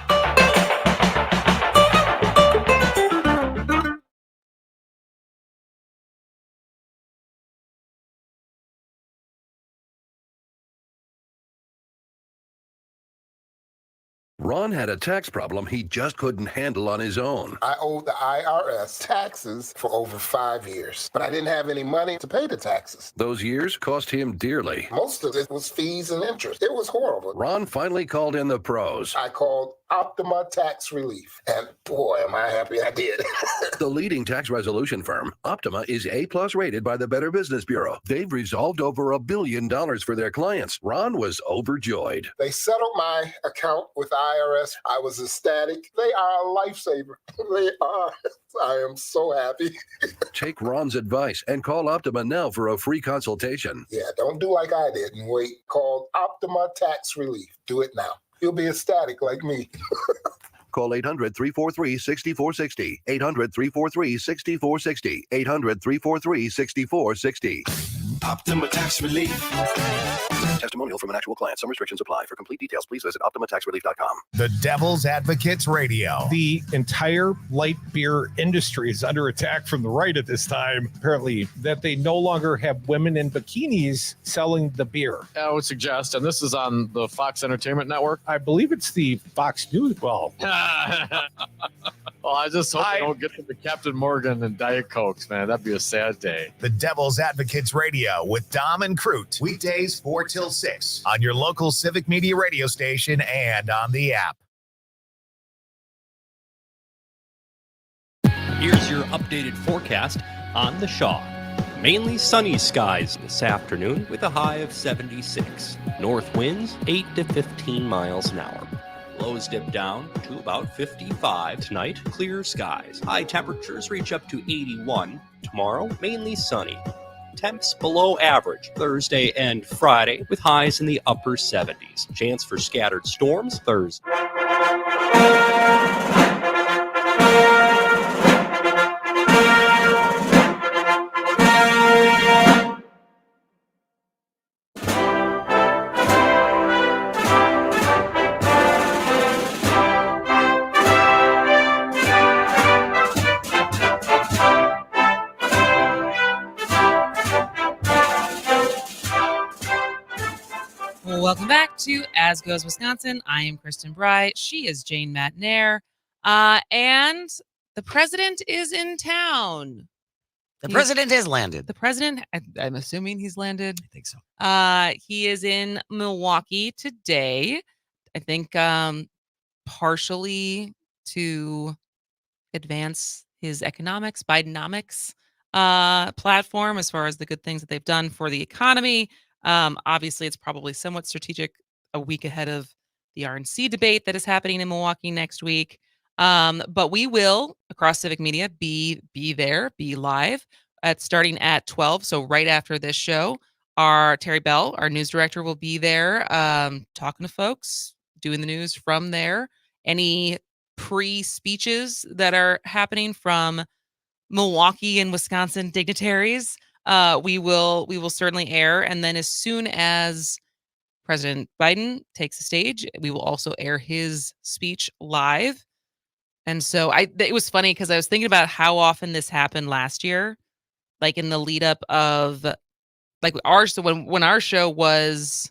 Ron had a tax problem he just couldn't handle on his own. I owed the IRS taxes for over 5 years, but I didn't have any money to pay the taxes. Those years cost him dearly. Most of it was fees and interest. It was horrible. Ron finally called in the pros. I called Optima Tax Relief, and boy, am I happy I did. The leading tax resolution firm, Optima, is A+ rated by the Better Business Bureau. They've resolved over $1 billion for their clients. Ron was overjoyed. They settled my account with IRS. I was ecstatic. They are a lifesaver. They are. I am so happy. Take Ron's advice and call Optima now for a free consultation. Yeah, don't do like I did and wait. Call Optima Tax Relief. Do it now. You'll be ecstatic like me. Call 800-343-6460. 800-343-6460. 800-343-6460. Optima Tax Relief. Testimonial from an actual client. Some restrictions apply. For complete details, please visit OptimaTaxRelief.com. The Devil's Advocates Radio. The entire light beer industry is under attack from the right at this time. Apparently, that they no longer have women in bikinis selling the beer. I would suggest, and this is on the Fox Entertainment Network. I believe it's the Fox News. Well, well, I just hope they don't get to the Captain Morgan and Diet Cokes, man. That'd be a sad day. The Devil's Advocates Radio with Dom and Crute. Weekdays 4 till 6 on your local Civic Media radio station and on the app. Here's your updated forecast on the Shaw. Mainly sunny skies this afternoon with a high of 76. North winds 8 to 15 miles an hour. Lows dip down to about 55. Tonight, clear skies. High temperatures reach up to 81. Tomorrow, mainly sunny. Temps below average Thursday and Friday with highs in the upper 70s. Chance for scattered storms Thursday. Welcome back to As Goes Wisconsin. I am Kristin Bry. She is Jane Matnair. And the president is in town. The president has landed. The president, I'm assuming he's landed. I think so. He is in Milwaukee today. I think partially to advance his economics, Bidenomics platform as far as the good things that they've done for the economy. Obviously, it's probably somewhat strategic a week ahead of the RNC debate that is happening in Milwaukee next week. But we will, across Civic Media, be there, be live starting at 12. So right after this show, our Terry Bell, our news director, will be there talking to folks, doing the news from there. Any pre-speeches that are happening from Milwaukee and Wisconsin dignitaries, we will certainly air. And then as soon as President Biden takes the stage, we will also air his speech live. And so it was funny because I was thinking about how often this happened last year, like in the lead up of like when our show was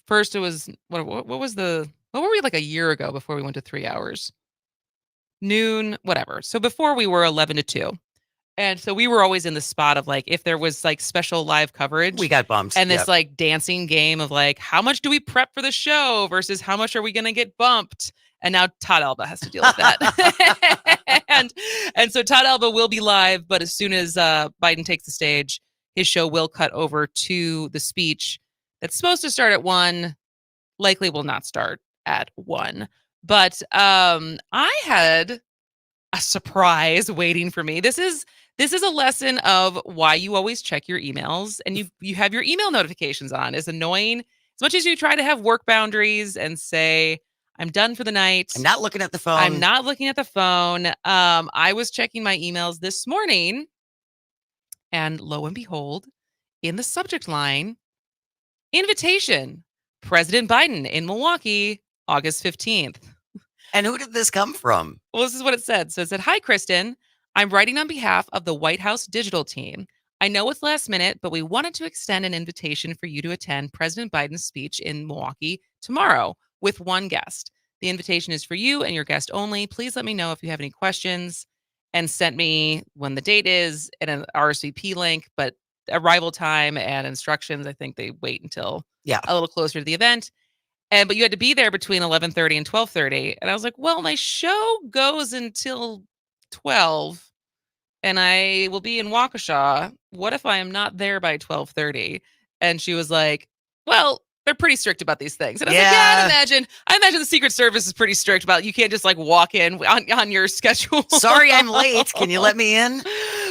first, it was what were we like a year ago before we went to 3 hours, noon, whatever. So before we were 11 to 2. And so we were always in the spot of like, if there was like special live coverage, we got bumped. And this like dancing game of like, how much do we prep for the show versus how much are we going to get bumped? And now Todd Alba has to deal with that. and so Todd Alba will be live, but as soon as Biden takes the stage, his show will cut over to the speech that's supposed to start at 1, likely will not start at 1. But I had a surprise waiting for me. This is a lesson of why you always check your emails and you have your email notifications on. As annoying as much as you try to have work boundaries and say, I'm done for the night. I'm not looking at the phone. I'm not looking at the phone. I was checking my emails this morning, and lo and behold, in the subject line, invitation, President Biden in Milwaukee, August 15th. And who did this come from? Well, this is what it said. So it said, "Hi, Kristin. I'm writing on behalf of the White House digital team. I know it's last minute, but we wanted to extend an invitation for you to attend President Biden's speech in Milwaukee tomorrow with one guest. The invitation is for you and your guest only. Please let me know if you have any questions," and sent me when the date is and an RSVP link, but arrival time and instructions, I think they wait until a little closer to the event. But you had to be there between 11:30 and 12:30. And I was like, well, my show goes until 12 and I will be in Waukesha. What if I am not there by 12:30? And she was like, well, they're pretty strict about these things. And I was like, yeah, I imagine the Secret Service is pretty strict about, you can't just like walk in on your schedule. Sorry, I'm late. Can you let me in?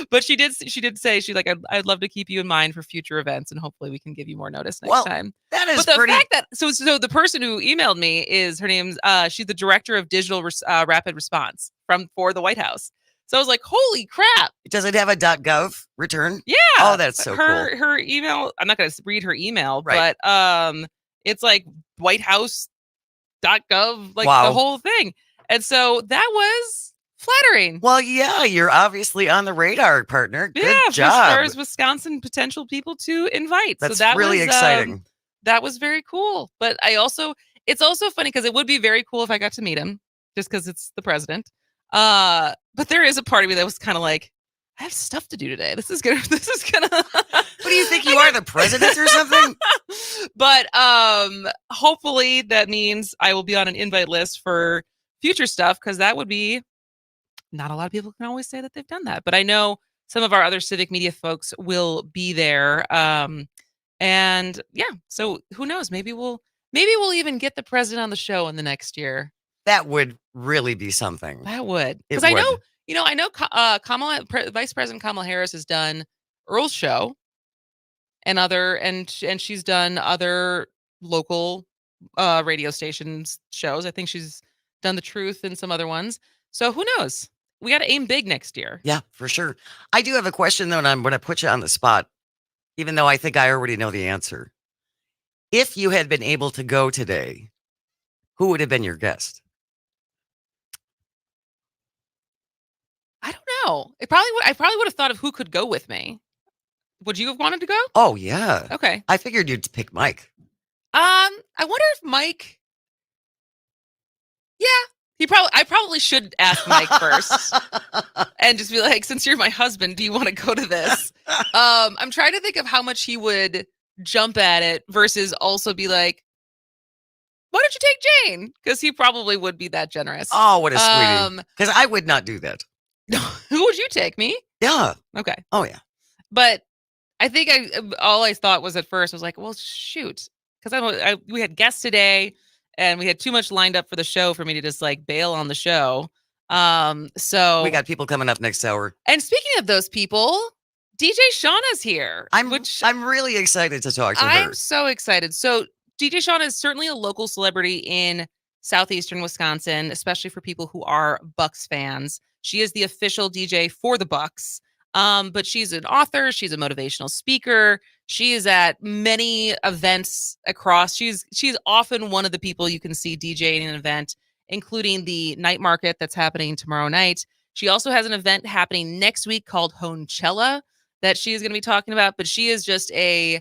But she did say, she's like, I'd love to keep you in mind for future events, and hopefully we can give you more notice next time. That is but the pretty. fact that so the person who emailed me is, her name's she's the director of digital rapid response for the White House. So I was like, holy crap. Does it have a .gov return? Yeah. Oh, that's so cool. Her email, I'm not going to read her email, but it's like whitehouse.gov, like the whole thing. And so that was flattering. Well, yeah, you're obviously on the radar, partner. Good job. As far as Wisconsin potential people to invite. That's so that really was, exciting. That was very cool. But it's also funny because it would be very cool if I got to meet him, just because it's the president. But there is a part of me that was kind of like, I have stuff to do today. This is gonna. What do you think you are, the president or something? But hopefully that means I will be on an invite list for future stuff, because that would be, not a lot of people can always say that they've done that. But I know some of our other civic media folks will be there. And yeah, so who knows? Maybe we'll even get the president on the show in the next year. That would really be something. That would, because I know, Vice President Kamala Harris has done Earl's show and she's done other local radio stations shows. I think she's done The Truth and some other ones. So who knows? We got to aim big next year. Yeah, for sure. I do have a question though, and I'm going to put you on the spot, even though I think I already know the answer. If you had been able to go today, who would have been your guest? I don't know. I probably would have thought of who could go with me. Would you have wanted to go? Oh yeah. Okay. I figured you'd pick Mike. I wonder if Mike. Yeah, I probably should ask Mike first, and just be like, since you're my husband, do you want to go to this? I'm trying to think of how much he would jump at it versus also be like, why don't you take Jane? Because he probably would be that generous. Oh, what a sweetie. Because I would not do that. Who would you take? Me? Yeah. Okay. Oh yeah. But I think all I thought was at first was like, well, shoot, because we had guests today and we had too much lined up for the show for me to just like bail on the show. So we got people coming up next hour. And speaking of those people, DJ Shawna's here. I'm really excited to talk to her. I'm so excited. So DJ Shawna is certainly a local celebrity in southeastern Wisconsin, especially for people who are Bucks fans. She is the official DJ for the Bucks. But she's an author. She's a motivational speaker. She is at many events across. She's often one of the people you can see DJing an event, including the night market that's happening tomorrow night. She also has an event happening next week called Honchella that she is going to be talking about. But she is just a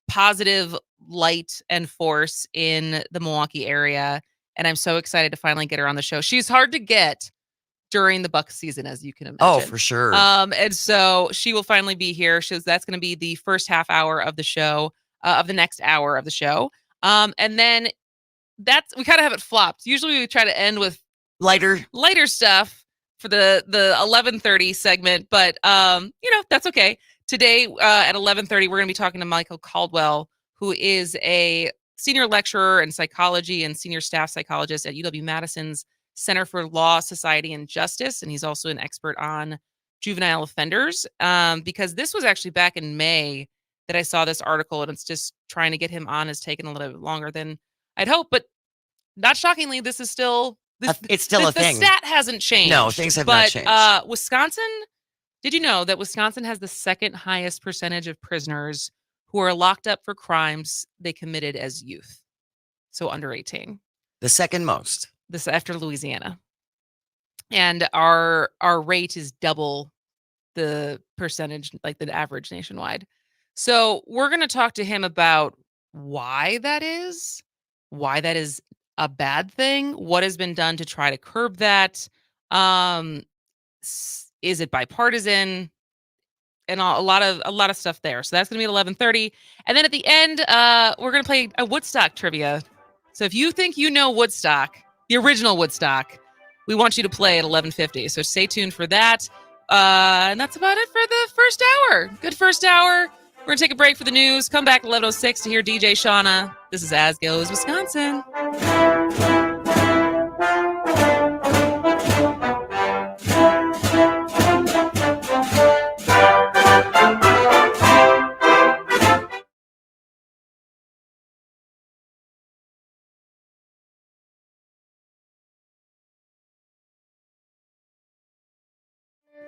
positive light and force in the Milwaukee area. And I'm so excited to finally get her on the show. She's hard to get during the Bucks season, as you can imagine. Oh, for sure. And so she will finally be here. That's going to be the first half hour of the show, of the next hour of the show. And then we kind of have it flopped. Usually we try to end with lighter stuff for the 11:30 segment, but that's okay. Today at 11:30, we're going to be talking to Michael Caldwell, who is a senior lecturer in psychology and senior staff psychologist at UW-Madison's Center for Law, Society, and Justice. And he's also an expert on juvenile offenders, because this was actually back in May that I saw this article, and it's just trying to get him on has taken a little bit longer than I'd hoped. But not shockingly, this is still it's still a thing. The stat hasn't changed. No, things have not changed. Wisconsin, did you know that Wisconsin has the second highest percentage of prisoners who are locked up for crimes they committed as youth? So under 18. The second most. This after Louisiana. And our rate is double the percentage, like the average nationwide. So we're going to talk to him about why that is a bad thing, what has been done to try to curb that. Is it bipartisan? And a lot of stuff there. So that's going to be at 11:30. And then at the end, we're going to play a Woodstock trivia. So if you think you know Woodstock, the original Woodstock, we want you to play at 11:50. So stay tuned for that. And that's about it for the first hour. Good first hour. We're going to take a break for the news. Come back at 11:06 to hear DJ Shawna. This is As Goes Wisconsin.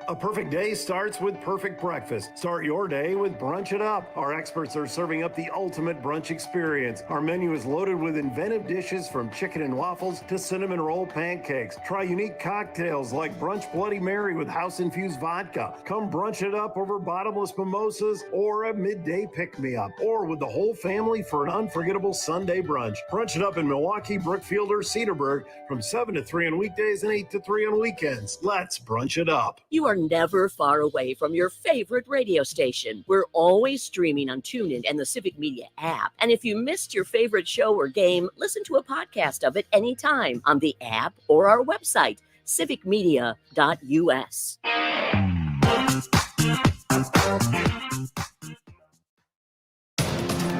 A perfect day starts with perfect breakfast. Start your day with Brunch It Up. Our experts are serving up the ultimate brunch experience. Our menu is loaded with inventive dishes from chicken and waffles to cinnamon roll pancakes. Try unique cocktails like Brunch Bloody Mary with house-infused vodka. Come brunch it up over bottomless mimosas or a midday pick-me-up. Or with the whole family for an unforgettable Sunday brunch. Brunch It Up in Milwaukee, Brookfield, or Cedarburg from 7 to 3 on weekdays and 8 to 3 on weekends. Let's brunch it up. You are never far away from your favorite radio station. We're always streaming on TuneIn and the Civic Media app. And if you missed your favorite show or game, listen to a podcast of it anytime on the app or our website, civicmedia.us.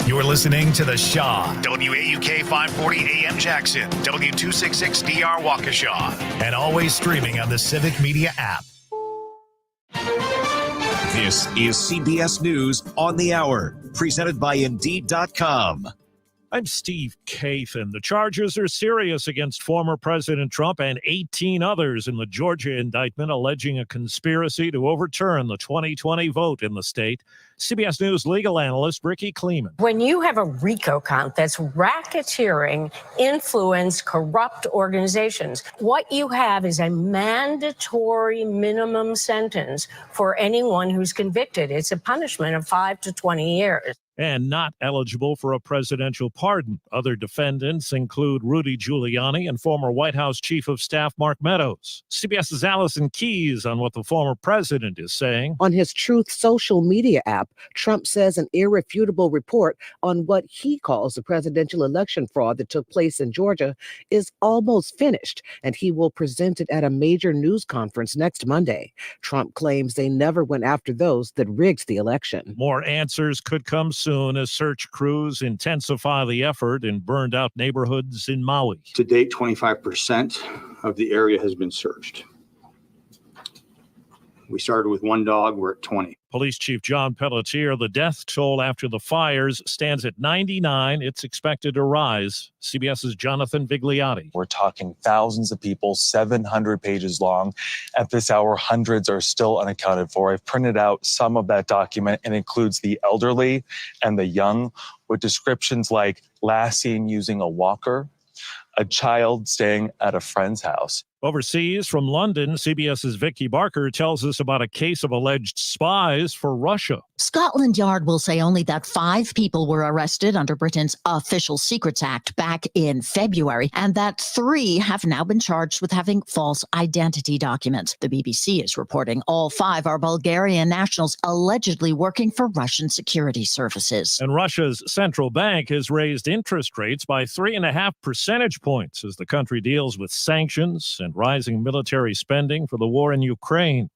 You're listening to The Shaw, WAUK 540 AM Jackson, W266DR Waukesha, and always streaming on the Civic Media app. This is CBS News on the Hour, presented by Indeed.com. I'm Steve Kathan. The charges are serious against former President Trump and 18 others in the Georgia indictment alleging a conspiracy to overturn the 2020 vote in the state. CBS News legal analyst Ricky Kleeman. When you have a RICO count that's racketeering, influence, corrupt organizations, what you have is a mandatory minimum sentence for anyone who's convicted. It's a punishment of 5 to 20 years. And not eligible for a presidential pardon. Other defendants include Rudy Giuliani and former White House Chief of Staff Mark Meadows. CBS's Allison Keyes on what the former president is saying. On his Truth social media app, Trump says an irrefutable report on what he calls the presidential election fraud that took place in Georgia is almost finished, and he will present it at a major news conference next Monday. Trump claims they never went after those that rigged the election. More answers could come soon as search crews intensify the effort in burned out neighborhoods in Maui. To date, 25% of the area has been searched. We started with one dog, we're at 20. Police Chief John Pelletier, the death toll after the fires stands at 99. It's expected to rise. CBS's Jonathan Vigliotti. We're talking thousands of people, 700 pages long. At this hour, hundreds are still unaccounted for. I've printed out some of that document and includes the elderly and the young with descriptions like last seen using a walker, a child staying at a friend's house. Overseas from London, CBS's Vicky Barker tells us about a case of alleged spies for Russia. Scotland Yard will say only that 5 people were arrested under Britain's Official Secrets Act back in February, and that 3 have now been charged with having false identity documents. The BBC is reporting all 5 are Bulgarian nationals allegedly working for Russian security services. And Russia's central bank has raised interest rates by 3.5 percentage points as the country deals with sanctions and rising military spending for the war in Ukraine.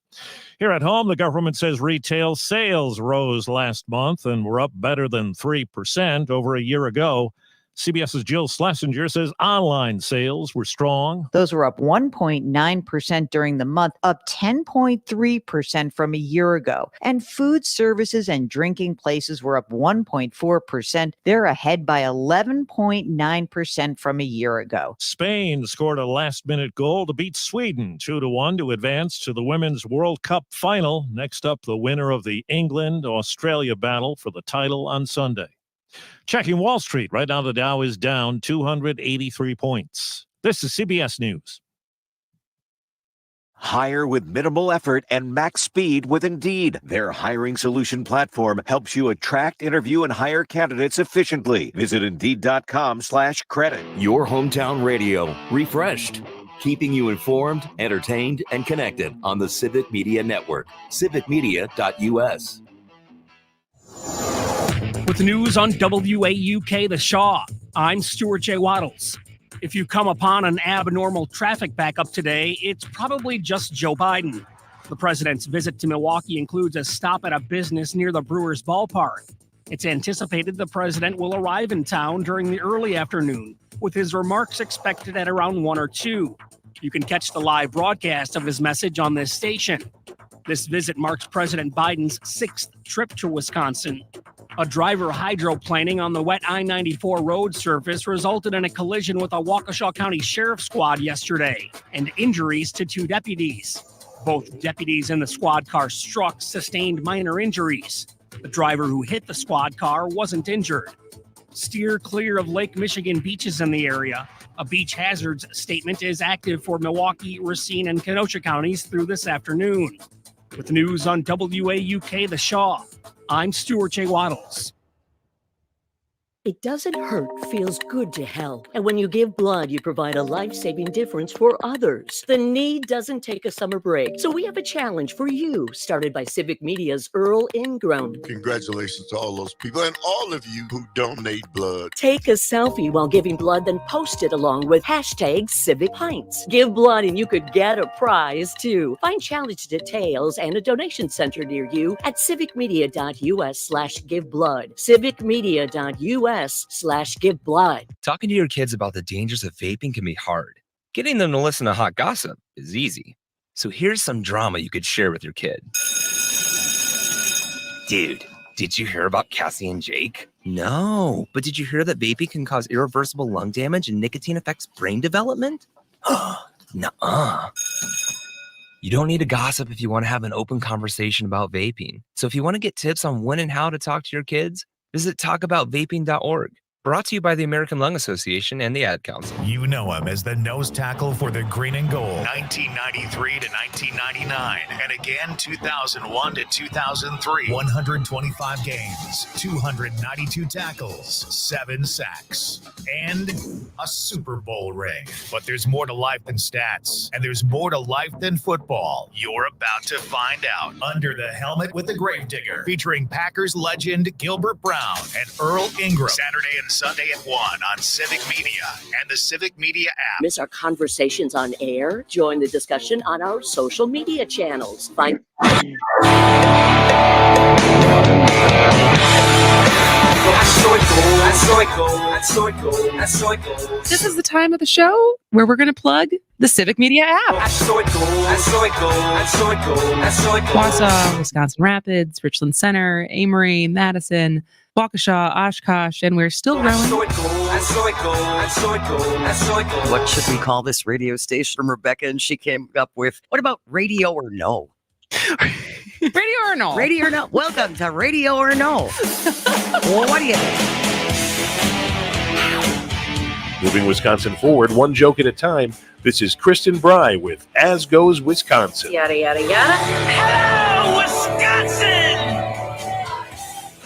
Here at home, the government says retail sales rose last month and were up better than 3% over a year ago. CBS's Jill Schlesinger says online sales were strong. Those were up 1.9% during the month, up 10.3% from a year ago. And food services and drinking places were up 1.4%. They're ahead by 11.9% from a year ago. Spain scored a last-minute goal to beat Sweden 2-1 to advance to the Women's World Cup final. Next up, the winner of the England-Australia battle for the title on Sunday. Checking Wall Street. Right now, the Dow is down 283 points. This is CBS News. Hire with minimal effort and max speed with Indeed. Their hiring solution platform helps you attract, interview, and hire candidates efficiently. Visit Indeed.com/credit. Your hometown radio, refreshed. Keeping you informed, entertained, and connected on the Civic Media Network. civicmedia.us. With the news on WAUK The Shaw, I'm Stuart J. Waddles. If you come upon an abnormal traffic backup today, it's probably just Joe Biden. The president's visit to Milwaukee includes a stop at a business near the Brewers ballpark. It's anticipated the president will arrive in town during the early afternoon, with his remarks expected at around 1 or 2. You can catch the live broadcast of his message on this station. This visit marks President Biden's 6th trip to Wisconsin. A driver hydroplaning on the wet I-94 road surface resulted in a collision with a Waukesha County Sheriff's Squad yesterday and injuries to 2 deputies. Both deputies in the squad car struck sustained minor injuries. The driver who hit the squad car wasn't injured. Steer clear of Lake Michigan beaches in the area. A beach hazards statement is active for Milwaukee, Racine, and Kenosha counties through this afternoon. With news on WAUK The Shaw, I'm Stuart J. Waddles. It doesn't hurt, feels good to help. And when you give blood, you provide a life-saving difference for others. The need doesn't take a summer break. So we have a challenge for you, started by Civic Media's Earl Ingram. Congratulations to all those people and all of you who donate blood. Take a selfie while giving blood, then post it along with hashtag Civic Pints. Give blood and you could get a prize too. Find challenge details and a donation center near you at civicmedia.us/giveblood. civicmedia.us/give blood. Talking to your kids about the dangers of vaping can be hard. Getting them to listen to hot gossip is easy. So here's some drama you could share with your kid. Dude, did you hear about Cassie and Jake? No, but did you hear that vaping can cause irreversible lung damage and nicotine affects brain development? Nuh-uh. You don't need to gossip if you want to have an open conversation about vaping. So if you want to get tips on when and how to talk to your kids, visit talkaboutvaping.org. Brought to you by the American Lung Association and the Ad Council. You know him as the nose tackle for the green and gold, 1993 to 1999, and again 2001 to 2003. 125 games, 292 tackles, 7 sacks, and a Super Bowl ring. But there's more to life than stats, and there's more to life than football. You're about to find out. Under the Helmet with the Gravedigger, featuring Packers legend Gilbert Brown and Earl Ingram. Saturday and Sunday at 1 on Civic Media and the Civic Media app. Miss our conversations on air? Join the discussion on our social media channels. Find This is the time of the show where we're going to plug the Civic Media app. Wausau, Wisconsin Rapids, Richland Center, Amory, Madison, Waukesha, Oshkosh, and we're still growing. What should we call this radio station from Rebecca? And she came up with, what about Radio or No? Radio or No? Radio or No. Welcome to Radio or No. Well, what do you think? Moving Wisconsin forward, one joke at a time. This is Kristin Bry with As Goes Wisconsin. Yada, yada, yada. Hello, Wisconsin!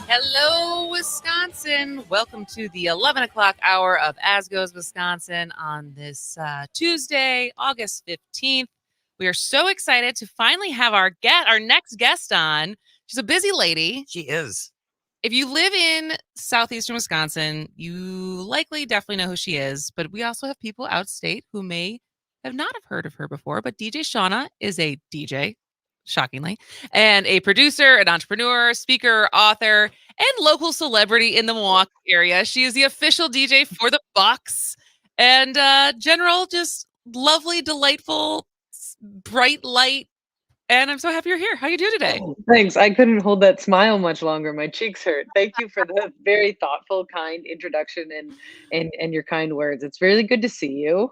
Hello, Wisconsin. Welcome to the 11 o'clock hour of As Goes Wisconsin on this Tuesday, August 15th. We are so excited to finally have our next guest on. She's a busy lady. She is. If you live in southeastern Wisconsin, you likely definitely know who she is, but we also have people outstate who may have not have heard of her before. But DJ Shawna is a DJ. shockingly, and a producer, an entrepreneur, speaker, author, and local celebrity in the Milwaukee area. She is the official DJ for the Bucks, and general, just lovely, delightful, bright light. And I'm so happy you're here. How you doing today? Thanks. I couldn't hold that smile much longer. My cheeks hurt. Thank you for the very thoughtful, kind introduction and your kind words. It's really good to see you.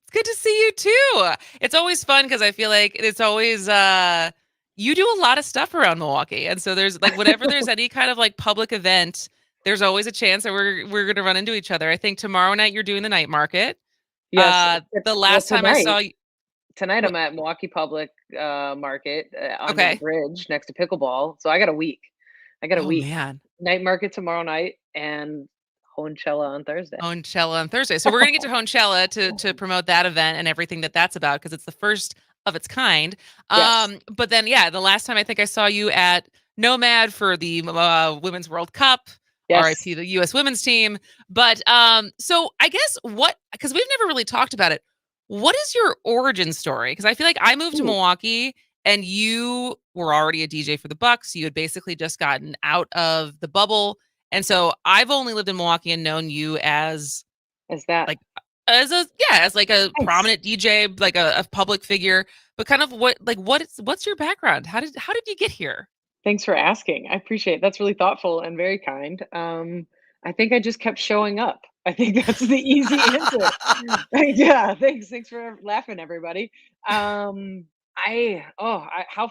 It's good to see you too. It's always fun because I feel like it's always you do a lot of stuff around Milwaukee. And so there's like whenever there's any kind of like public event, there's always a chance that we're gonna run into each other. I think tomorrow night you're doing the night market. Yes. The last time I saw you. Tonight I'm at Milwaukee Public Market under Okay. the bridge next to pickleball. So I got a week. Oh man. Night market tomorrow night and Honchella on Thursday. Honchella on Thursday. So we're gonna get to Honchella to promote that event and everything that's about because it's the first of its kind. Yes. But then the last time I think I saw you at Nomad for the Women's World Cup. Yes. RIP the U.S. women's team. But so I guess because we've never really talked about it. What is your origin story? Because I feel like I moved to Milwaukee and you were already a DJ for the Bucks. You had basically just gotten out of the bubble. And so I've only lived in Milwaukee and known you as that. As like a prominent DJ, like a public figure. But kind of what's your background? How did you get here? Thanks for asking. I appreciate it. That's really thoughtful and very kind. I think I just kept showing up. I think that's the easy answer. Yeah, thanks for laughing, everybody. How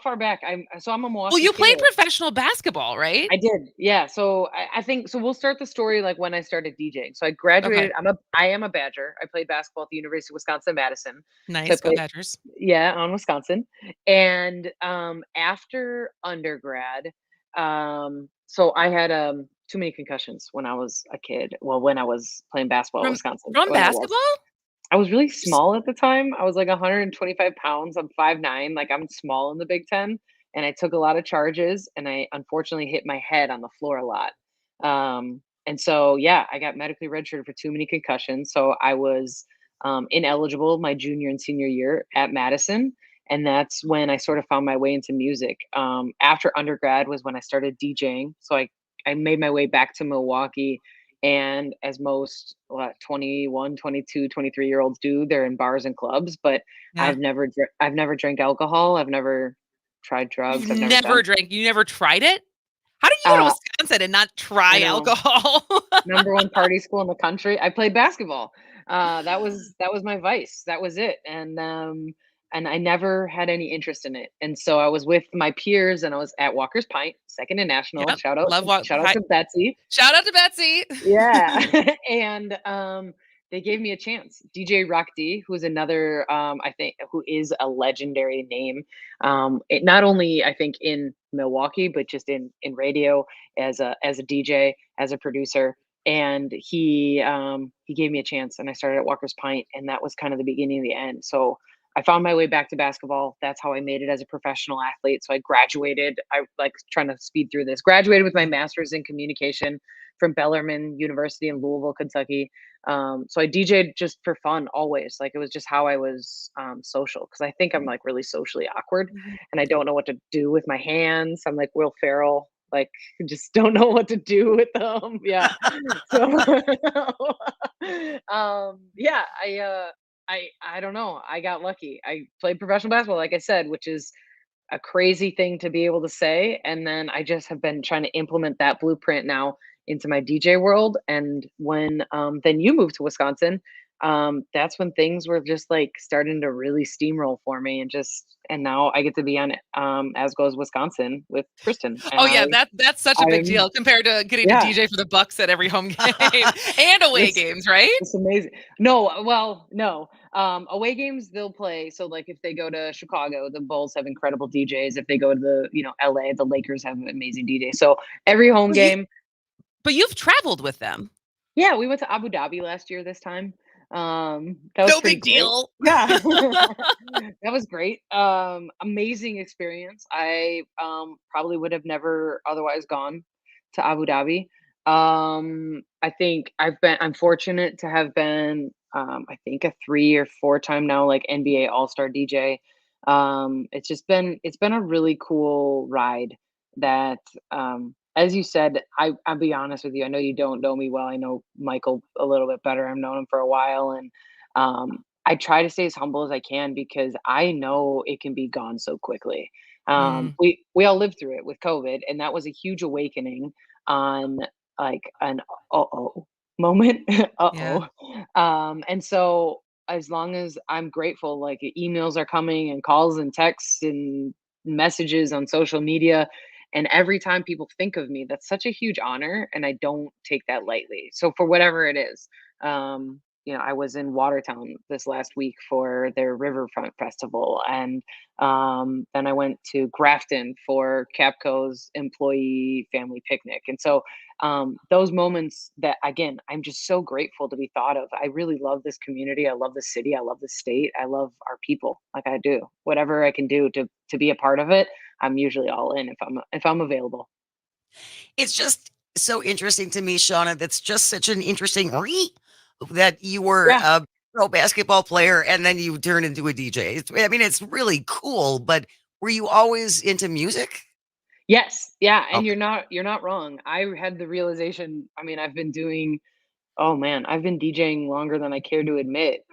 far back? I'm a Milwaukee. Well, you played kid. professional basketball, right? I did. Yeah. So I think so. We'll start the story like when I started DJing. So I graduated. Okay. I am a Badger. I played basketball at the University of Wisconsin-Madison. Nice, go Badgers. Yeah, on Wisconsin. And after undergrad, so I had too many concussions when I was a kid. Well, when I was playing basketball at Wisconsin. From basketball? I was really small at the time. I was like 125 pounds. I'm 5'9". Like I'm small in the Big Ten. And I took a lot of charges and I unfortunately hit my head on the floor a lot. And so, I got medically redshirted for too many concussions. So I was ineligible my junior and senior year at Madison. And that's when I sort of found my way into music. After undergrad was when I started DJing. So I made my way back to Milwaukee. And as most 21, 22, 23-year-olds do, they're in bars and clubs. But I've never drank alcohol. I've never tried drugs. You've never drank. You never tried it? How did you go to Wisconsin and not try alcohol? Number one party school in the country. I played basketball. That was my vice. That was it. And I never had any interest in it. And so I was with my peers and I was at Walker's Pint, second in national. Yep. Shout out to Betsy. Shout out to Betsy. Yeah. And they gave me a chance. DJ Rock D, who's another, I think, who is a legendary name. Not only I think in Milwaukee, but just in radio as a DJ, as a producer. And he gave me a chance, and I started at Walker's Pint, and that was kind of the beginning of the end. So I found my way back to basketball. That's how I made it as a professional athlete. So I graduated. I like trying to speed through this. Graduated with my master's in communication from Bellarmine University in Louisville, Kentucky. So I DJ'd just for fun always. Like it was just how I was social, because I think I'm like really socially awkward and I don't know what to do with my hands. I'm like Will Ferrell, like just don't know what to do with them. Yeah. So I don't know. I got lucky. I played professional basketball, like I said, which is a crazy thing to be able to say. And then I just have been trying to implement that blueprint now into my DJ world. And when then you moved to Wisconsin, that's when things were just like starting to really steamroll for me, and now I get to be on As Goes Wisconsin with Kristin. Oh yeah, that's such a big deal compared to getting to DJ for the Bucks at every home game and away games, right? It's amazing. No, away games they'll play. So like if they go to Chicago, the Bulls have incredible DJs. If they go to the LA, the Lakers have amazing DJs. So every home game. But you've traveled with them. Yeah, we went to Abu Dhabi last year this time. That was no big deal. Yeah. That was great. Amazing experience. I probably would have never otherwise gone to Abu Dhabi. I think I'm fortunate to have been I think a 3 or 4 time now like NBA All-Star DJ. It's been a really cool ride that, as you said, I'll be honest with you. I know you don't know me well. I know Michael a little bit better. I've known him for a while, and I try to stay as humble as I can because I know it can be gone so quickly. Mm. We all lived through it with COVID, and that was a huge awakening on like an uh-oh moment. Yeah. Uh-oh. And so as long as I'm grateful, like emails are coming and calls and texts and messages on social media. And every time people think of me, that's such a huge honor. And I don't take that lightly. So for whatever it is, I was in Watertown this last week for their Riverfront Festival. And then I went to Grafton for Capco's employee family picnic. And so those moments that, again, I'm just so grateful to be thought of. I really love this community. I love the city. I love the state. I love our people. Like I do whatever I can do to be a part of it. I'm usually all in if I'm available. It's just so interesting to me, Shawna. That's just such an interesting that you were Yeah. a pro basketball player and then you turned into a DJ. I mean, it's really cool, but were you always into music? Yes. Yeah. And Okay. you're not wrong. I had the realization. I mean, I've been doing Oh man, I've been DJing longer than I care to admit.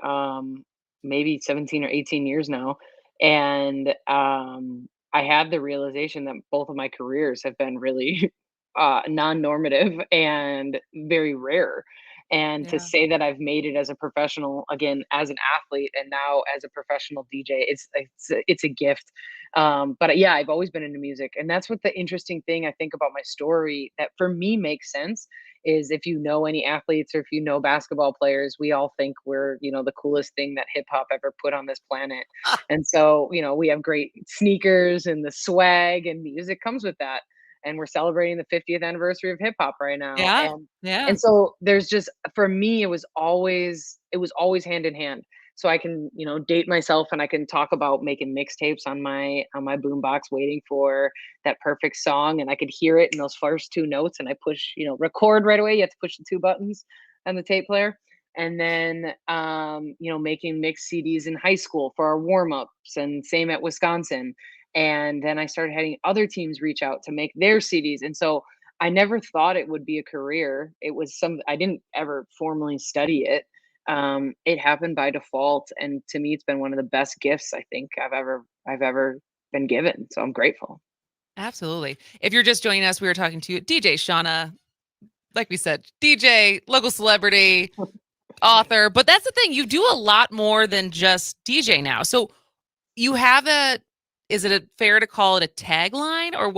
Maybe 17 or 18 years now. And I had the realization that both of my careers have been really non-normative and very rare. And to Yeah. say that I've made it as a professional, again, as an athlete, and now as a professional DJ, it's a gift. But yeah, I've always been into music, and that's what the interesting thing I think about my story that for me makes sense is if you know any athletes or if you know basketball players, we all think we're, the coolest thing that hip hop ever put on this planet. And so, we have great sneakers and the swag and music comes with that. And we're celebrating the 50th anniversary of hip hop right now. Yeah. And Yeah. and so there's just for me, it was always hand in hand. So I can, date myself and I can talk about making mixtapes on my boombox waiting for that perfect song, and I could hear it in those first two notes and I push, record right away. You have to push the two buttons on the tape player. And then making mix CDs in high school for our warm-ups and same at Wisconsin. And then I started having other teams reach out to make their CDs. And so I never thought it would be a career. It was I didn't ever formally study it. It happened by default, and to me, it's been one of the best gifts I think I've ever been given. So I'm grateful. Absolutely. If you're just joining us, we were talking to DJ Shawna, like we said, DJ, local celebrity, author. But that's the thing, you do a lot more than just DJ now. So you have is it fair to call it a tagline, or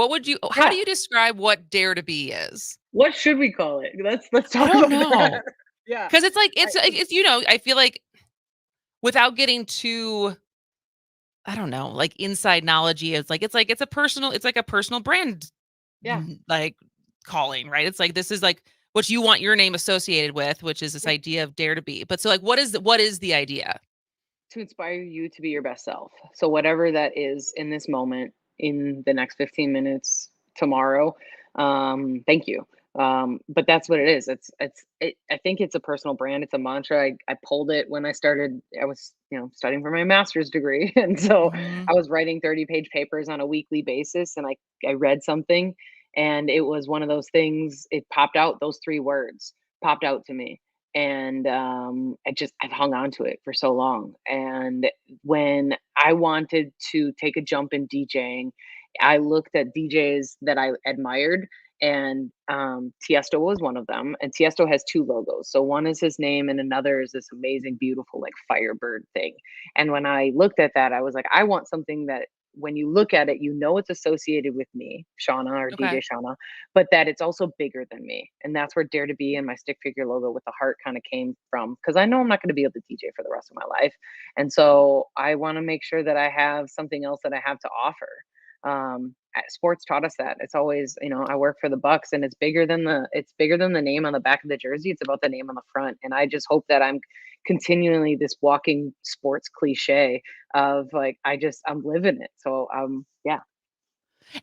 how Yeah. do you describe what Dare to Be is? What should we call it? Let's I talk don't about know. that. Yeah. Because it's I feel like without getting too, I don't know, like inside knowledge, it's like a personal brand, Yeah. like calling, right? It's like this is like what you want your name associated with, which is this Yeah. idea of Dare to Be. But so like what is the idea? To inspire you to be your best self. So whatever that is in this moment, in the next 15 minutes, tomorrow, thank you. But that's what it is. I think it's a personal brand. It's a mantra. I pulled it when I started. I was, studying for my master's degree. And so Mhm. I was writing 30-page papers on a weekly basis. And I read something and it was one of those things, it popped out, those three words popped out to me. And I've hung on to it for so long. And when I wanted to take a jump in DJing, I looked at DJs that I admired, and Tiesto was one of them. And Tiesto has two logos. So one is his name, and another is this amazing, beautiful, like Firebird thing. And when I looked at that, I was like, I want something that when you look at it, it's associated with me, Shawna or DJ Okay. Shawna, but that it's also bigger than me. And that's where Dare to Be and my stick figure logo with the heart kind of came from. Cause I know I'm not going to be able to DJ for the rest of my life. And so I want to make sure that I have something else that I have to offer. Sports taught us that. It's always, I work for the Bucks, and it's bigger than the name on the back of the jersey. It's about the name on the front. And I just hope that I'm continually this walking sports cliche of like, I'm living it. So, yeah.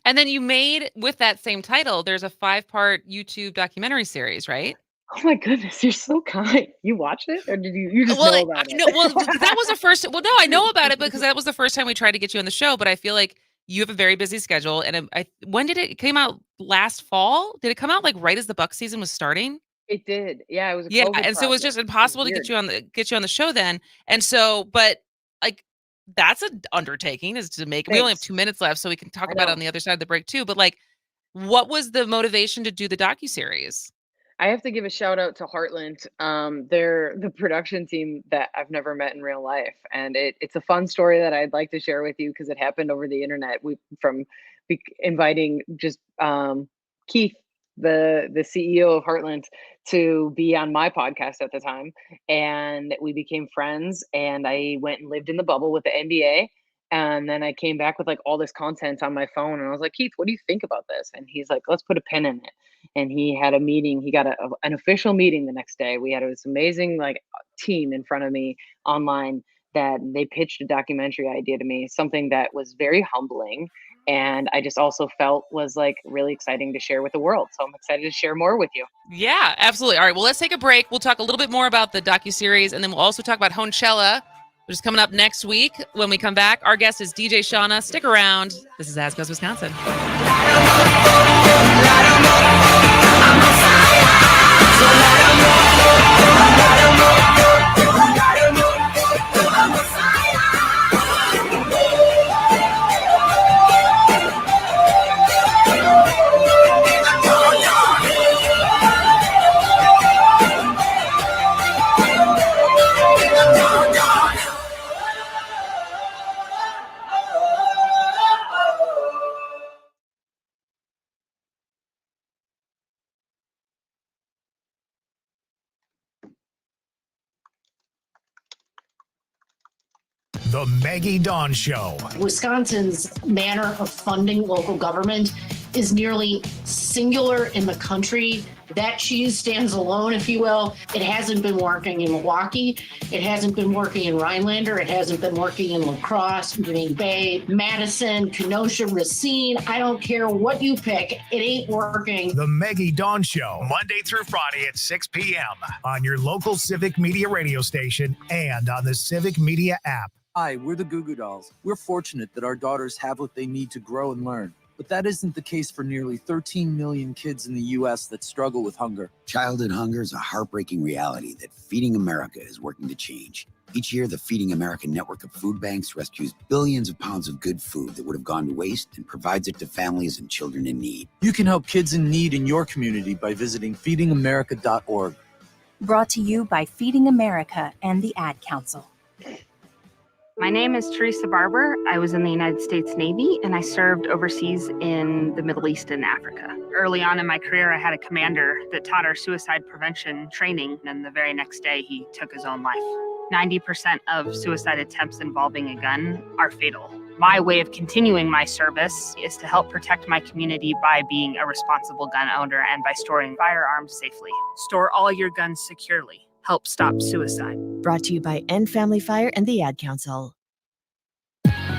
And then you made with that same title, there's a 5-part YouTube documentary series, right? Oh my goodness, you're so kind. You watched it, or did you just know about it? No, well, that was the first. Well, no, I know about it because that was the first time we tried to get you on the show. But I feel like you have a very busy schedule. And when did it came out last fall? Did it come out like right as the Buck season was starting? It did. Yeah, it was a Yeah, COVID and so it was project. just impossible to Weird. get you on the show then. And so, but like that's an undertaking is to make. We only have Thanks. 2 minutes left, so we can talk I about it know. on the other side of the break too. But like, what was the motivation to do the docuseries? I have to give a shout out to Heartland. They're the production team that I've never met in real life, and it's a fun story that I'd like to share with you because it happened over the internet. We from inviting just Keith, the CEO of Heartland, to be on my podcast at the time, and we became friends. And I went and lived in the bubble with the NBA. And then I came back with like all this content on my phone, and I was like, Keith, what do you think about this? And he's like, let's put a pin in it. And he had a meeting. He got an official meeting the next day. We had this amazing like team in front of me online that they pitched a documentary idea to me, something that was very humbling. And I just also felt was like really exciting to share with the world. So I'm excited to share more with you. Yeah, absolutely. All right, well, let's take a break. We'll talk a little bit more about the docuseries, and then we'll also talk about Honchella, which is coming up next week. When we come back, our guest is DJ Shawna. Stick around. This is As Goes Wisconsin. The Maggie Dawn Show. Wisconsin's manner of funding local government is nearly singular in the country. That cheese stands alone, if you will. It hasn't been working in Milwaukee. It hasn't been working in Rhinelander. It hasn't been working in La Crosse, Green Bay, Madison, Kenosha, Racine. I don't care what you pick. It ain't working. The Maggie Dawn Show, Monday through Friday at 6 p.m. on your local Civic Media radio station and on the Civic Media app. Hi, we're the Goo Goo Dolls. We're fortunate that our daughters have what they need to grow and learn. But that isn't the case for nearly 13 million kids in the U.S. that struggle with hunger. Childhood hunger is a heartbreaking reality that Feeding America is working to change. Each year, the Feeding America network of food banks rescues billions of pounds of good food that would have gone to waste and provides it to families and children in need. You can help kids in need in your community by visiting feedingamerica.org. Brought to you by Feeding America and the Ad Council. My name is Teresa Barber. I was in the United States Navy and I served overseas in the Middle East and Africa. Early on in my career, I had a commander that taught our suicide prevention training, and the very next day he took his own life. 90% of suicide attempts involving a gun are fatal. My way of continuing my service is to help protect my community by being a responsible gun owner and by storing firearms safely. Store all your guns securely. Help stop suicide. Brought to you by End Family Fire and the Ad Council.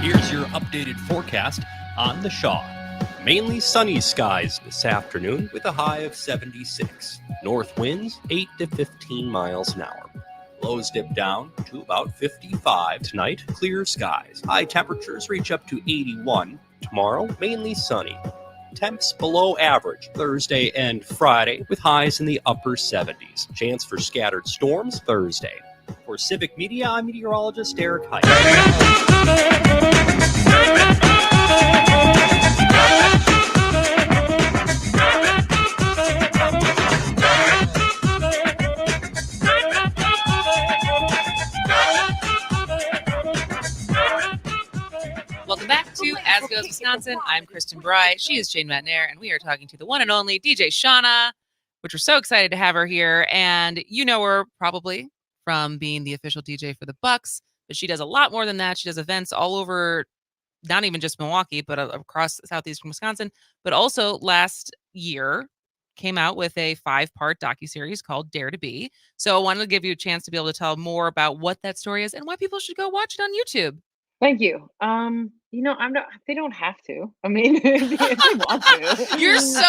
Here's your updated forecast on the Shaw. Mainly sunny skies this afternoon with a high of 76. North winds 8 to 15 miles an hour. Lows dip down to about 55 tonight. Clear skies. High temperatures reach up to 81. Tomorrow, mainly sunny. Temps below average Thursday and Friday with highs in the upper 70s. Chance for scattered storms Thursday. For Civic Media, I'm meteorologist Eric Height. Welcome back to As Goes Wisconsin. I'm Kristin Bry. She is Jane Matnair, and we are talking to the one and only DJ Shawna, which we're so excited to have her here. And you know her probably from being the official DJ for the Bucks, but she does a lot more than that. She does events all over, not even just Milwaukee, but across southeastern Wisconsin. But also last year came out with a 5-part docuseries called Dare to Be. So I wanted to give you a chance to be able to tell more about what that story is and why people should go watch it on YouTube. Thank you. I'm not. They don't have to. I mean, if they want to. You're so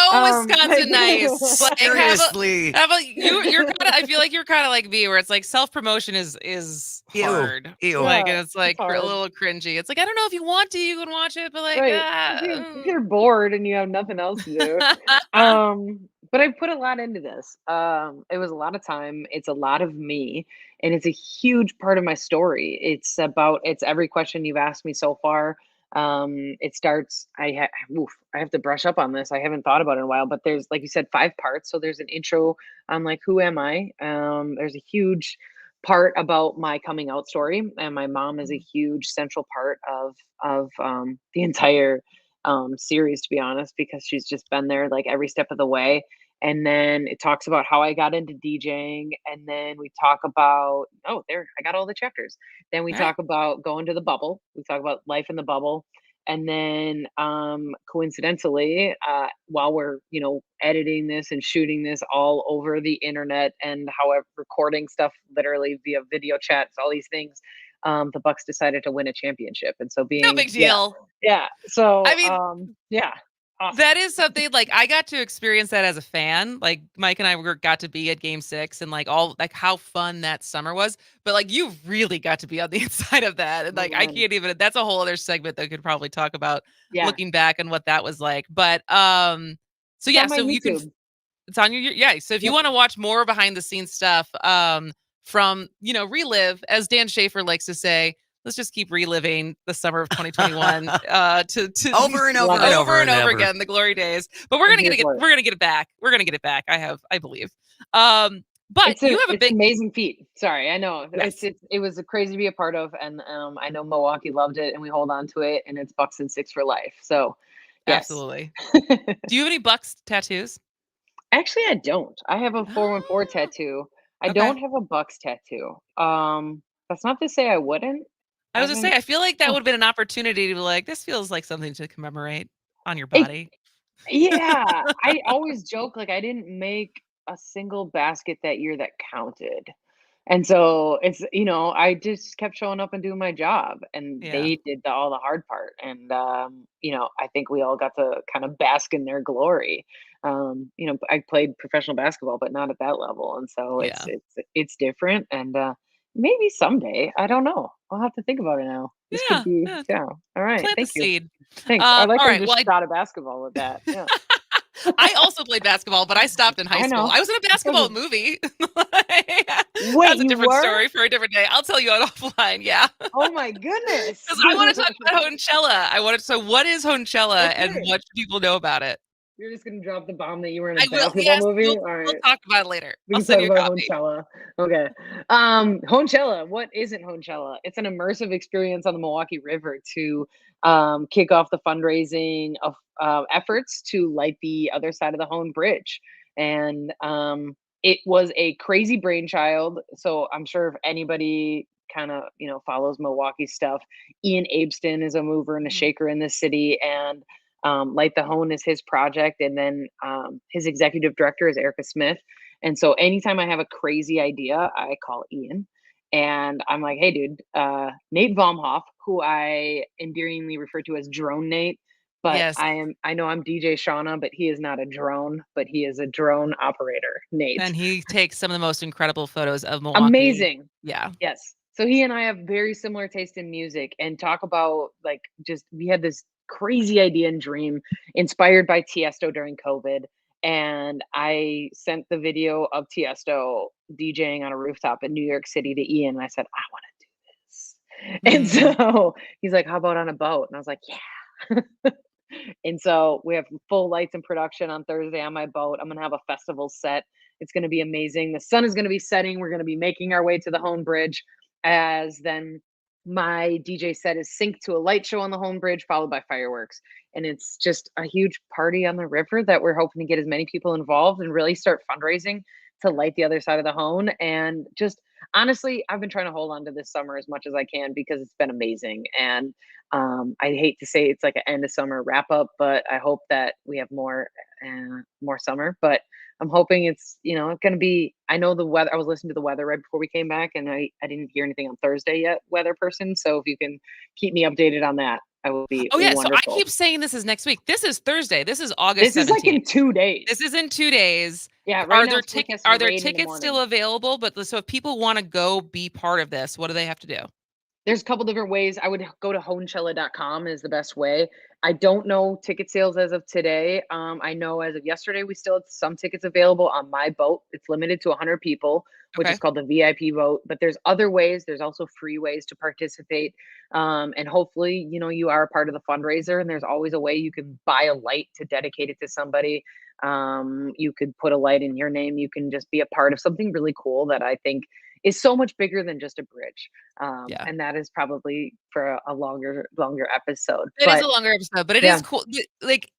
Wisconsin nice. Like Seriously. have a you're kind of. I feel like you're kind of like me, where it's like self promotion is Ew. hard. Ew. Like Yeah, it's like a hard. little cringy. It's like I don't know if you want to, you can watch it, but like Right. If you're bored and you have nothing else to do. But I put a lot into this. It was a lot of time. It's a lot of me, and it's a huge part of my story. It's every question you've asked me so far. It starts. I have to brush up on this. I haven't thought about it in a while, but there's, like you said, 5 parts. So there's an intro on like who am I. There's a huge part about my coming out story, and my mom is a huge central part of the entire series, to be honest, because she's just been there like every step of the way. And then it talks about how I got into DJing, and then we talk about I got all the chapters. Then we All right. talk about going to the bubble. We talk about life in the bubble. And then coincidentally, while we're, editing this and shooting this all over the internet and however recording stuff literally via video chats, all these things, the Bucks decided to win a championship. And so No big deal. yeah. So I mean, yeah. Awesome. that is something like I got to experience that as a fan. Like Mike and I got to be at Game 6 and like all like how fun that summer was. But like you really got to be on the inside of that. And like I Man. can't even. That's a whole other segment that we could probably talk about Yeah. looking back and what that was like. But so It's yeah, on my so you can. YouTube. It's on your yeah. So if you Yep. want to watch more behind the scenes stuff, from relive, as Dan Schaefer likes to say. Let's just keep reliving the summer of 2021 to Over and over and over and over. again, the glory days. But we're gonna get it back. We're gonna get it back. I believe. But you have a big amazing feat. Sorry, I know Yes. it was crazy to be a part of, and I know Milwaukee loved it, and we hold on to it, and it's Bucks and 6 for life. So, yes. Absolutely. Do you have any Bucks tattoos? Actually, I don't. I have a 414 tattoo. I Okay. don't have a Bucks tattoo. That's not to say I wouldn't. I was gonna say, haven't- I feel like that would have been an opportunity to be like, this feels like something to commemorate on your body. Yeah, I always joke like I didn't make a single basket that year that counted. And so it's, I just kept showing up and doing my job, and Yeah. they did all the hard part. And, I think we all got to kind of bask in their glory. I played professional basketball, but not at that level. And so Yeah. it's different. And, maybe someday, I don't know. I'll have to think about it now. This Yeah, could be, yeah. yeah. All right. Plant the Thank you. seed. Thanks. I like all I right. just Well, shot a basketball with that. Yeah. I also played basketball, but I stopped in high I school. know. I was in a basketball movie. Wait, That's a you different were? story for a different day. I'll tell you on offline. Yeah. Oh my goodness. Because I want to talk about Honchella. So what is Honchella and Okay. what should people know about it? You're just gonna drop the bomb that you were in a I will. basketball Yes, movie? we'll, All right. we'll talk about it later. We I'll can send talk you a about copy. Honchella. Okay. Honchella. What isn't Honchella? It's an immersive experience on the Milwaukee River to kick off the fundraising of efforts to light the other side of the Hone Bridge. And it was a crazy brainchild. So I'm sure if anybody kind of follows Milwaukee stuff, Ian Abston is a mover and a shaker in this city, and Light the Hone is his project, and then his executive director is Erica Smith. And so anytime I have a crazy idea, I call Ian, and I'm like, "Hey, dude, Nate Baumhoff, who I endearingly refer to as Drone Nate, but Yes. I know I'm DJ Shawna, but he is not a drone, but he is a drone operator, Nate. And he takes some of the most incredible photos of Milwaukee. Amazing. Yeah. Yes. So he and I have very similar taste in music, and talk about like we had this crazy idea and dream inspired by Tiesto during COVID. And I sent the video of Tiesto DJing on a rooftop in New York City to Ian, and I said, I want to do this. And so he's like, how about on a boat? And I was like, yeah. And so we have full lights and production on Thursday on my boat. I'm going to have a festival set. It's going to be amazing. The sun is going to be setting. We're going to be making our way to the Hone Bridge, as then my DJ set is synced to a light show on the Home Bridge, followed by fireworks. And it's just a huge party on the river that we're hoping to get as many people involved and really start fundraising to light the other side of the Hone. And just honestly, I've been trying to hold on to this summer as much as I can because it's been amazing. And I hate to say it's like an end of summer wrap up, but I hope that we have more summer. But I'm hoping it's going to be. I know the weather. I was listening to the weather right before we came back, and I didn't hear anything on Thursday yet, weather person. So if you can keep me updated on that, I would be Oh yeah, so I wonderful. keep saying this is next week. This is Thursday. This is August 17th. This is like in 2 days. This is in 2 days. Yeah, right Are now there it's forecast are for there rain in the tickets still morning. available? But so if people want to go be part of this, what do they have to do? There's a couple different ways. I would go to honechella.com is the best way. I don't know ticket sales as of today. I know as of yesterday, we still had some tickets available on my boat. It's limited to 100 people, which Okay. is called the VIP vote. But there's other ways. There's also free ways to participate. And hopefully, you are a part of the fundraiser. And there's always a way you can buy a light to dedicate it to somebody. You could put a light in your name. You can just be a part of something really cool that I think is so much bigger than just a bridge. Yeah. And that is probably for a longer episode. It is a longer episode, but it is yeah. cool. Like,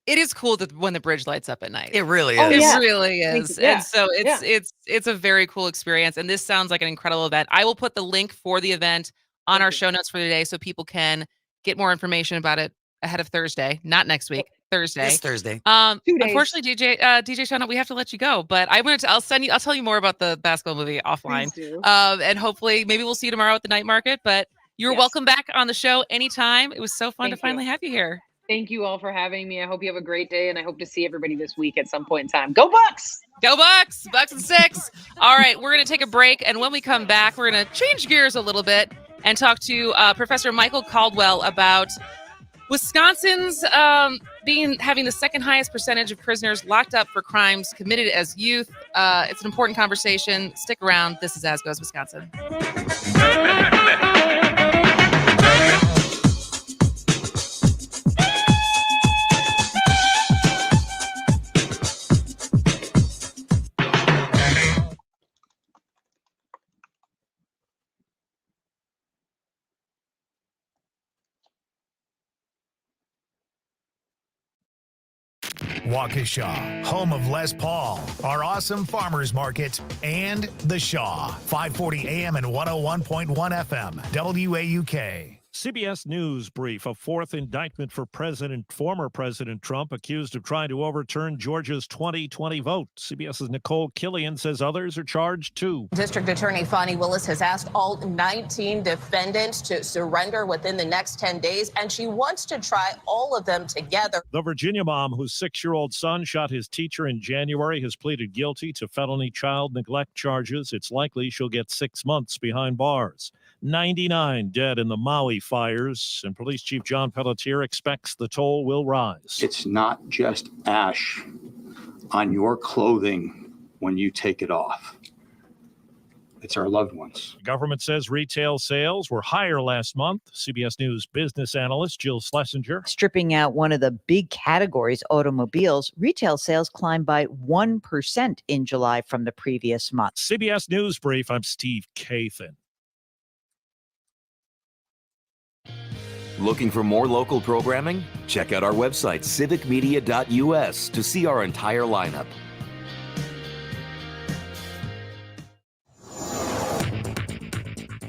it is cool that when the bridge lights up at night. It really Oh, is. yeah. It really is. Yeah. And so it's a very cool experience. And this sounds like an incredible event. I will put the link for the event on our show notes for today so people can get more information about it ahead of Thursday, not next week, Thursday. This Thursday. 2 days. Unfortunately, DJ Shawna, we have to let you go, but I'll tell you more about the basketball movie offline. Please do. And hopefully maybe we'll see you tomorrow at the night market, but you're Yes. welcome back on the show anytime. It was so fun Thank to finally you. have you here. Thank you all for having me. I hope you have a great day, and I hope to see everybody this week at some point in time. Go Bucks! Go Bucks! Bucks and 6. All right, we're going to take a break, and when we come back, we're going to change gears a little bit and talk to Professor Michael Caldwell about Wisconsin's having the second highest percentage of prisoners locked up for crimes committed as youth. It's an important conversation. Stick around. This is As Goes Wisconsin. Waukesha, home of Les Paul, our awesome farmers market, and The Shaw, 540 AM and 101.1 FM, WAUK. CBS News brief, a fourth indictment for former President Trump, accused of trying to overturn Georgia's 2020 vote. CBS's Nicole Killian says others are charged too. District Attorney Fonnie Willis has asked all 19 defendants to surrender within the next 10 days, and she wants to try all of them together. The Virginia mom whose 6-year-old son shot his teacher in January has pleaded guilty to felony child neglect charges. It's likely she'll get 6 months behind bars. 99 dead in the Maui fires, and Police Chief John Pelletier expects the toll will rise. It's not just ash on your clothing when you take it off. It's our loved ones. The government says retail sales were higher last month. CBS News business analyst Jill Schlesinger. Stripping out one of the big categories, automobiles, retail sales climbed by 1% in July from the previous month. CBS News Brief, I'm Steve Kathan. Looking for more local programming? Check out our website, civicmedia.us, to see our entire lineup.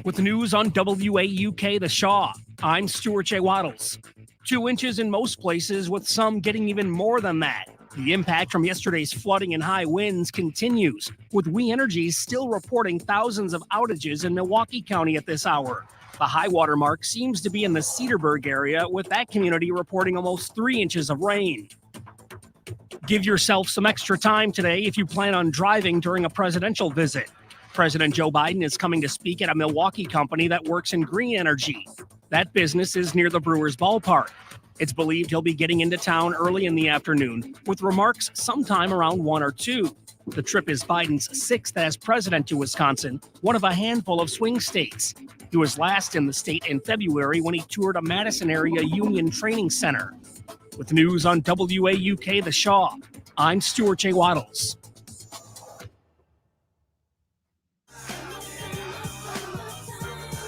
With the news on WAUK The Shaw, I'm Stuart J. Waddles. 2 inches in most places, with some getting even more than that. The impact from yesterday's flooding and high winds continues, with We Energies still reporting thousands of outages in Milwaukee County at this hour. The high water mark seems to be in the Cedarburg area, with that community reporting almost 3 inches of rain. Give yourself some extra time today if you plan on driving during a presidential visit. President Joe Biden is coming to speak at a Milwaukee company that works in green energy. That business is near the Brewers ballpark. It's believed he'll be getting into town early in the afternoon, with remarks sometime around 1 or 2. The trip is Biden's 6th as president to Wisconsin, one of a handful of swing states. He was last in the state in February when he toured a Madison area union training center. With news on WAUK The Shaw, I'm Stuart J. Waddles.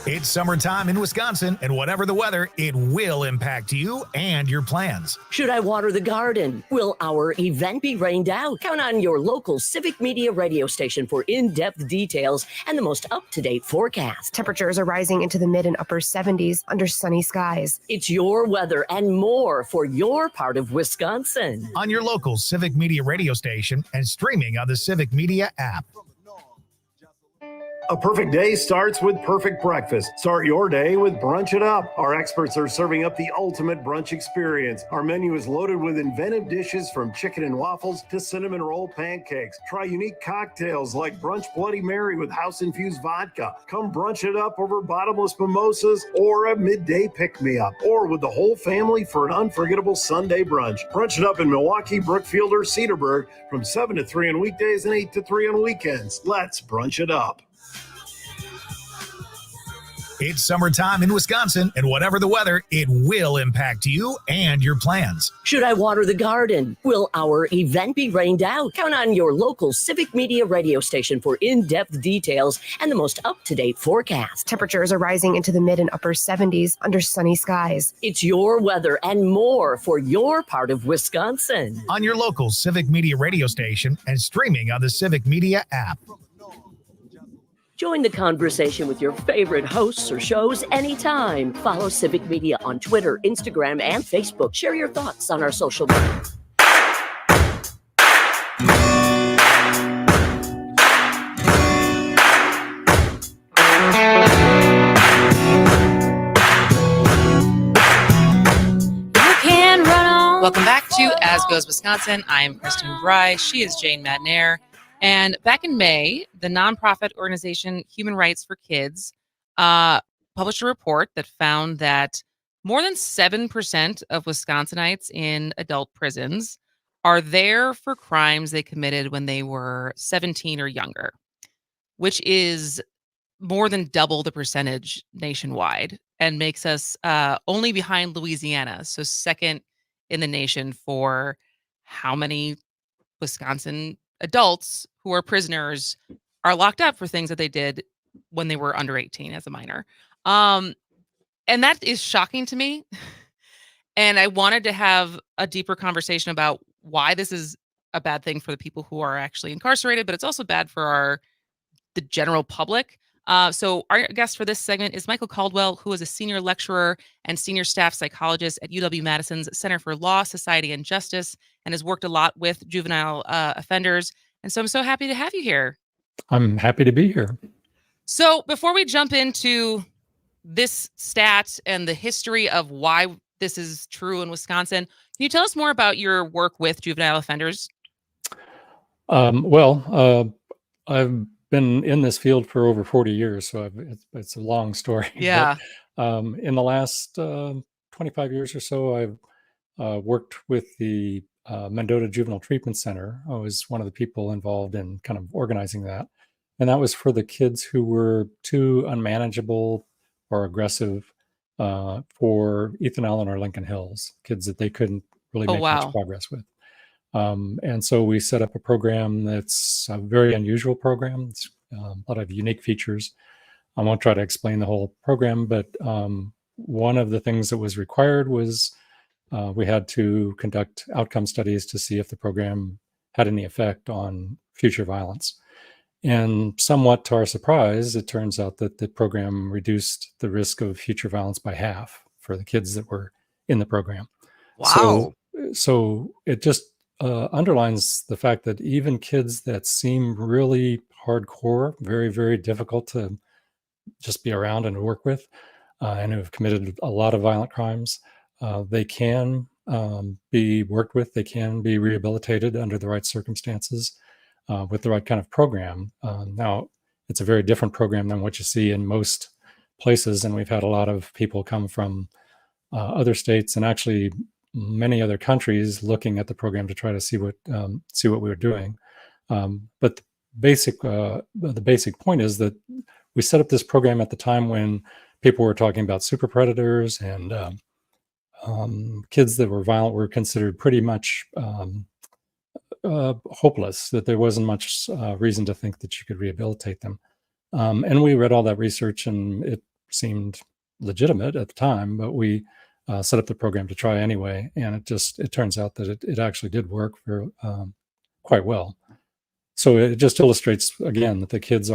It's summertime in Wisconsin, and whatever the weather, it will impact you and your plans. Should I water the garden? Will our event be rained out? Count on your local Civic Media radio station for in-depth details and the most up-to-date forecast. Temperatures are rising into the mid and upper 70s under sunny skies. It's your weather and more for your part of Wisconsin. On your local Civic Media radio station and streaming on the Civic Media app. A perfect day starts with perfect breakfast. Start your day with Brunch It Up. Our experts are serving up the ultimate brunch experience. Our menu is loaded with inventive dishes from chicken and waffles to cinnamon roll pancakes. Try unique cocktails like Brunch Bloody Mary with house-infused vodka. Come brunch it up over bottomless mimosas or a midday pick-me-up. Or with the whole family for an unforgettable Sunday brunch. Brunch It Up in Milwaukee, Brookfield, or Cedarburg from 7 to 3 on weekdays and 8 to 3 on weekends. Let's brunch it up. It's summertime in Wisconsin, and whatever the weather, it will impact you and your plans. Should I water the garden? Will our event be rained out? Count on your local Civic Media radio station for in-depth details and the most up-to-date forecast. Temperatures are rising into the mid and upper 70s under sunny skies. It's your weather and more for your part of Wisconsin. On your local Civic Media radio station and streaming on the Civic Media app. Join the conversation with your favorite hosts or shows anytime. Follow Civic Media on Twitter, Instagram, and Facebook. Share your thoughts on our social media. Welcome back to As Goes Wisconsin. I'm Kristin Bry. She is Jane Madnair. And back in May, the nonprofit organization Human Rights for Kids published a report that found that more than 7% of Wisconsinites in adult prisons are there for crimes they committed when they were 17 or younger, which is more than double the percentage nationwide and makes us only behind Louisiana, so second in the nation for how many Wisconsin adults who are prisoners are locked up for things that they did when they were under 18 as a minor. And that is shocking to me. And I wanted to have a deeper conversation about why this is a bad thing for the people who are actually incarcerated, but it's also bad for the general public. So our guest for this segment is Michael Caldwell, who is a senior lecturer and senior staff psychologist at UW-Madison's Center for Law, Society, and Justice, and has worked a lot with juvenile offenders. And so I'm so happy to have you here. I'm happy to be here. So before we jump into this stat and the history of why this is true in Wisconsin, can you tell us more about your work with juvenile offenders? I've been in this field for over 40 years, so it's a long story. Yeah. But, in the last 25 years or so, I've worked with the Mendota Juvenile Treatment Center. I was one of the people involved in kind of organizing that. And that was for the kids who were too unmanageable or aggressive for Ethan Allen or Lincoln Hills, kids that they couldn't really make much progress with. And so we set up a program that's a very unusual program. It's a lot of unique features. I won't try to explain the whole program, but one of the things that was required was we had to conduct outcome studies to see if the program had any effect on future violence. And somewhat to our surprise, it turns out that the program reduced the risk of future violence by half for the kids that were in the program. Wow. So it just underlines the fact that even kids that seem really hardcore, very, very difficult to just be around and work with, and who have committed a lot of violent crimes, they can be worked with, they can be rehabilitated under the right circumstances with the right kind of program. Now, it's a very different program than what you see in most places, and we've had a lot of people come from other states and actually many other countries looking at the program to try to see what we were doing. But the basic point is that we set up this program at the time when people were talking about super predators and kids that were violent were considered pretty much hopeless, that there wasn't much reason to think that you could rehabilitate them. And we read all that research and it seemed legitimate at the time, but we set up the program to try anyway. And it turns out that it actually did work for quite well. So it just illustrates again that the kids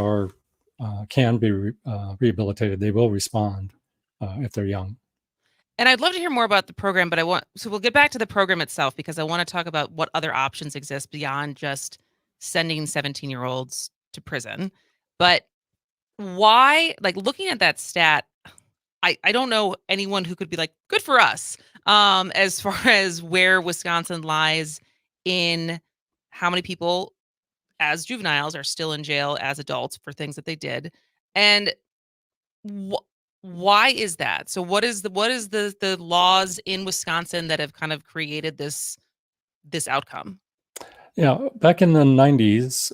can be rehabilitated. They will respond if they're young. And I'd love to hear more about the program, but we'll get back to the program itself because I want to talk about what other options exist beyond just sending 17-year-olds to prison. But why, like, looking at that stat, I don't know anyone who could be like, good for us, as far as where Wisconsin lies in how many people as juveniles are still in jail as adults for things that they did. And why is that? So what is the laws in Wisconsin that have kind of created this outcome? Yeah, back in the 90s,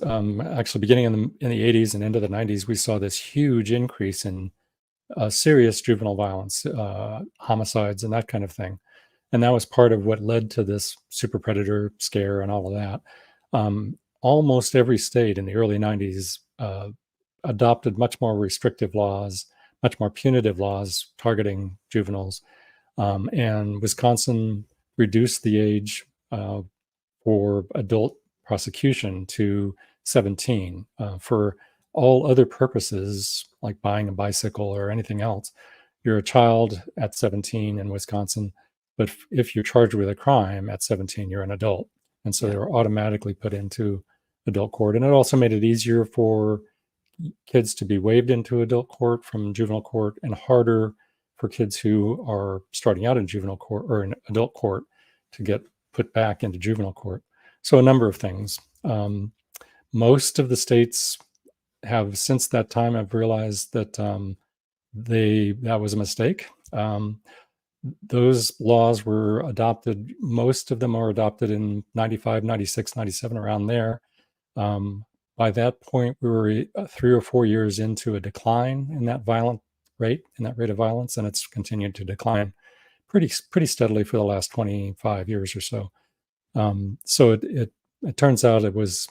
actually beginning in the 80s and into the 90s, we saw this huge increase in serious juvenile violence, homicides, and that kind of thing. And that was part of what led to this super predator scare and all of that. Almost every state in the early 90s adopted much more restrictive laws, much more punitive laws targeting juveniles. And Wisconsin reduced the age for adult prosecution to 17. For all other purposes, like buying a bicycle or anything else, you're a child at 17 in Wisconsin, but if you're charged with a crime at 17, you're an adult. And so they were automatically put into adult court. And it also made it easier for kids to be waived into adult court from juvenile court, and harder for kids who are starting out in juvenile court or in adult court to get put back into juvenile court. So a number of things. Most of the states have since that time have realized that that was a mistake. Those laws were adopted, most of them are adopted in 95, 96, 97, around there. By that point, we were 3 or 4 years into a decline in that rate of violence, and it's continued to decline pretty steadily for the last 25 years or so. So it turns out it was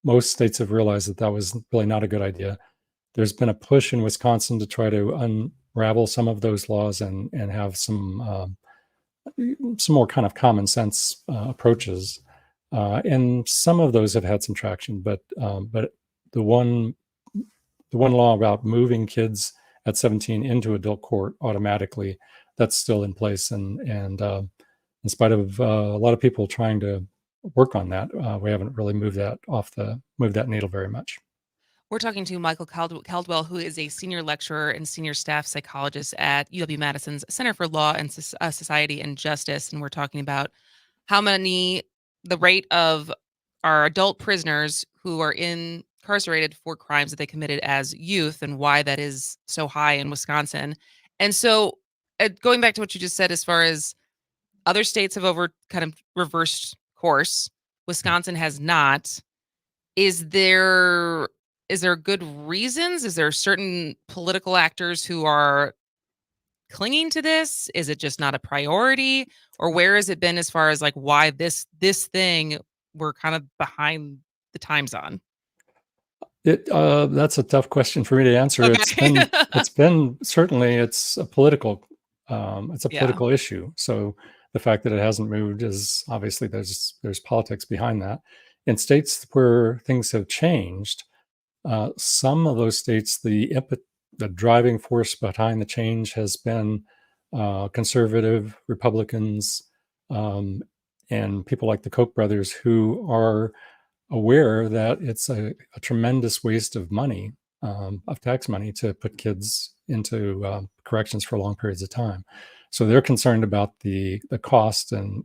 most states have realized that was really not a good idea. There's been a push in Wisconsin to try to unravel some of those laws and have some more kind of common sense approaches. And some of those have had some traction, but the one law about moving kids at 17 into adult court automatically, that's still in place. And in spite of a lot of people trying to work on that, we haven't really moved that needle very much. We're talking to Michael Caldwell, who is a senior lecturer and senior staff psychologist at UW-Madison's Center for Law and Society and Justice. And we're talking about the rate of our adult prisoners who are incarcerated for crimes that they committed as youth, and why that is so high in Wisconsin. And so going back to what you just said, as far as other states have kind of reversed course, Wisconsin has not. Is there good reasons? Is there certain political actors who are clinging to this? Is it just not a priority? Or where has it been as far as like why this thing we're kind of behind the times on? That's a tough question for me to answer. Okay. It's been certainly it's a political issue. So the fact that it hasn't moved is obviously there's politics behind that. In states where things have changed, some of those states, the driving force behind the change has been conservative Republicans and people like the Koch brothers, who are aware that it's a tremendous waste of money, of tax money, to put kids into corrections for long periods of time. So they're concerned about the cost, and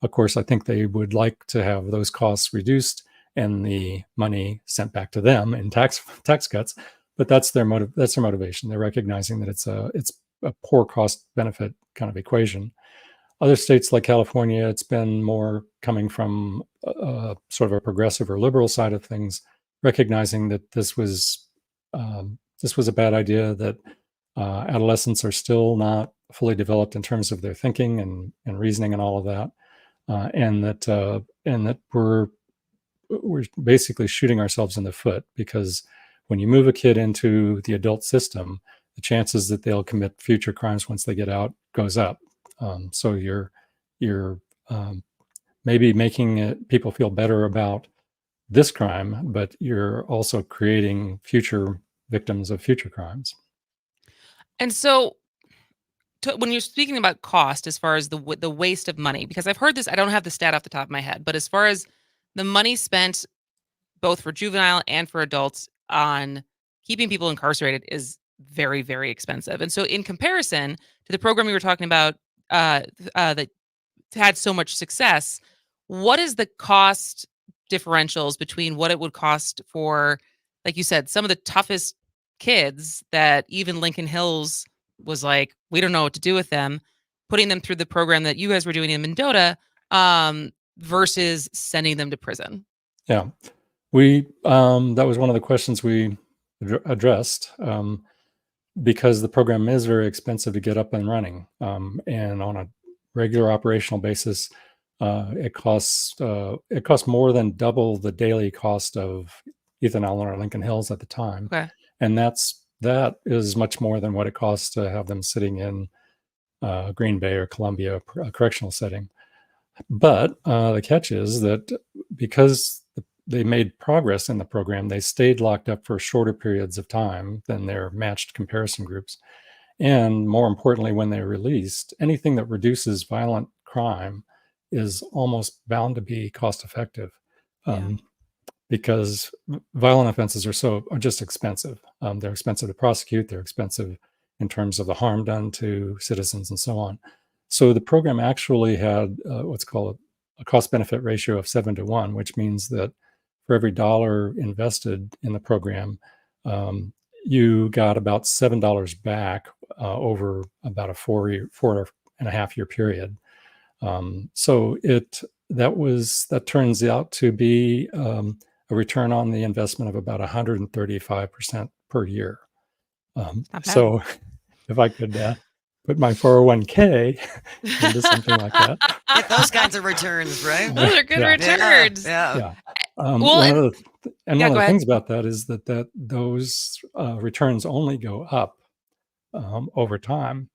of course, I think they would like to have those costs reduced and the money sent back to them in tax cuts. But that's their motivation. They're recognizing that it's a poor cost benefit kind of equation. Other states like California, it's been more coming from sort of a progressive or liberal side of things, recognizing that this was a bad idea, that adolescents are still not fully developed in terms of their thinking and reasoning and all of that, and that we're basically shooting ourselves in the foot, because when you move a kid into the adult system, the chances that they'll commit future crimes once they get out goes up. So you're maybe making people feel better about this crime, but you're also creating future victims of future crimes. And so when you're speaking about cost, as far as the waste of money, because I've heard this, I don't have the stat off the top of my head, but as far as the money spent both for juvenile and for adults on keeping people incarcerated is very, very expensive. And so, in comparison to the program we were talking about, that had so much success, what is the cost differentials between what it would cost for, like you said, some of the toughest kids that even Lincoln Hills was like, we don't know what to do with them, putting them through the program that you guys were doing in Mendota, versus sending them to prison? Yeah, we that was one of the questions we addressed, because the program is very expensive to get up and running, and on a regular operational basis, it costs more than double the daily cost of Ethan Allen or Lincoln Hills at the time, Okay. and that is much more than what it costs to have them sitting in Green Bay or Columbia correctional setting. But the catch is that because they made progress in the program, they stayed locked up for shorter periods of time than their matched comparison groups. And more importantly, when they're released, anything that reduces violent crime is almost bound to be cost effective, because violent offenses are just expensive. They're expensive to prosecute. They're expensive in terms of the harm done to citizens and so on. So the program actually had what's called a cost-benefit ratio of 7-to-1, which means that for every dollar invested in the program, you got about $7 back over about a 4.5 year period. So that turns out to be a return on the investment of about 135% per year. So if I could put my 401k into something like that. Get those kinds of returns, right? Those are good returns. Yeah. One of the go things about that is that those returns only go up over time.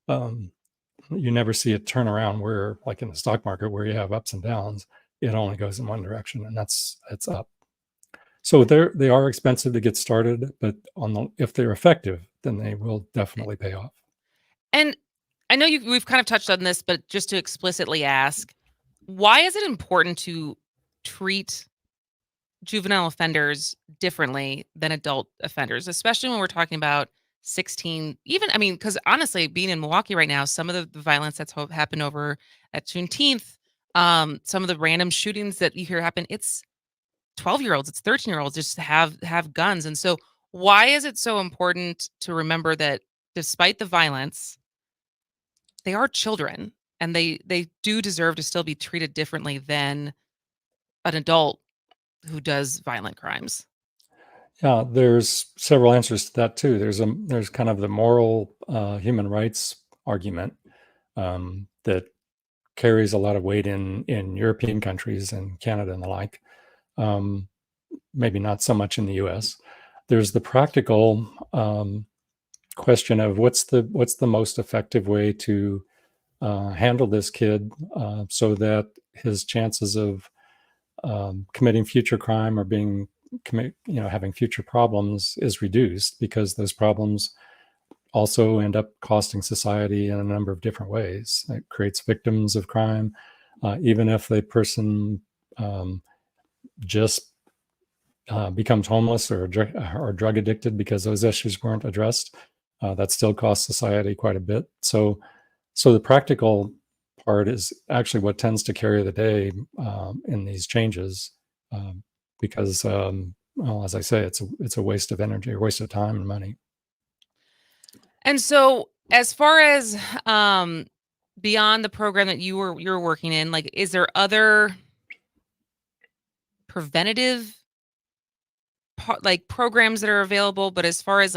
You never see it turn around where, like in the stock market, where you have ups and downs. It only goes in one direction, and it's up. So they are expensive to get started, but if they're effective, then they will definitely pay off. And I know we've kind of touched on this, but just to explicitly ask, why is it important to treat juvenile offenders differently than adult offenders, especially when we're talking about 16, because honestly, being in Milwaukee right now, some of the violence that's happened over at Juneteenth, some of the random shootings that you hear happen, it's 12-year-olds, it's 13-year-olds just have guns. And so why is it so important to remember that despite the violence, they are children and they do deserve to still be treated differently than an adult who does violent crimes? Yeah, there's several answers to that too. There's kind of the moral human rights argument that carries a lot of weight in European countries and Canada and the like. Maybe not so much in the U.S. There's the practical question of what's the most effective way to handle this kid so that his chances of committing future crime or having future problems is reduced, because those problems also end up costing society in a number of different ways. It creates victims of crime, even if the person just becomes homeless or drug addicted because those issues weren't addressed. That still costs society quite a bit. So the practical part is actually what tends to carry the day in these changes, because, as I say, it's a waste of energy, a waste of time and money. And so, as far as beyond the program that you're working in, like, is there other preventative programs that are available? But as far as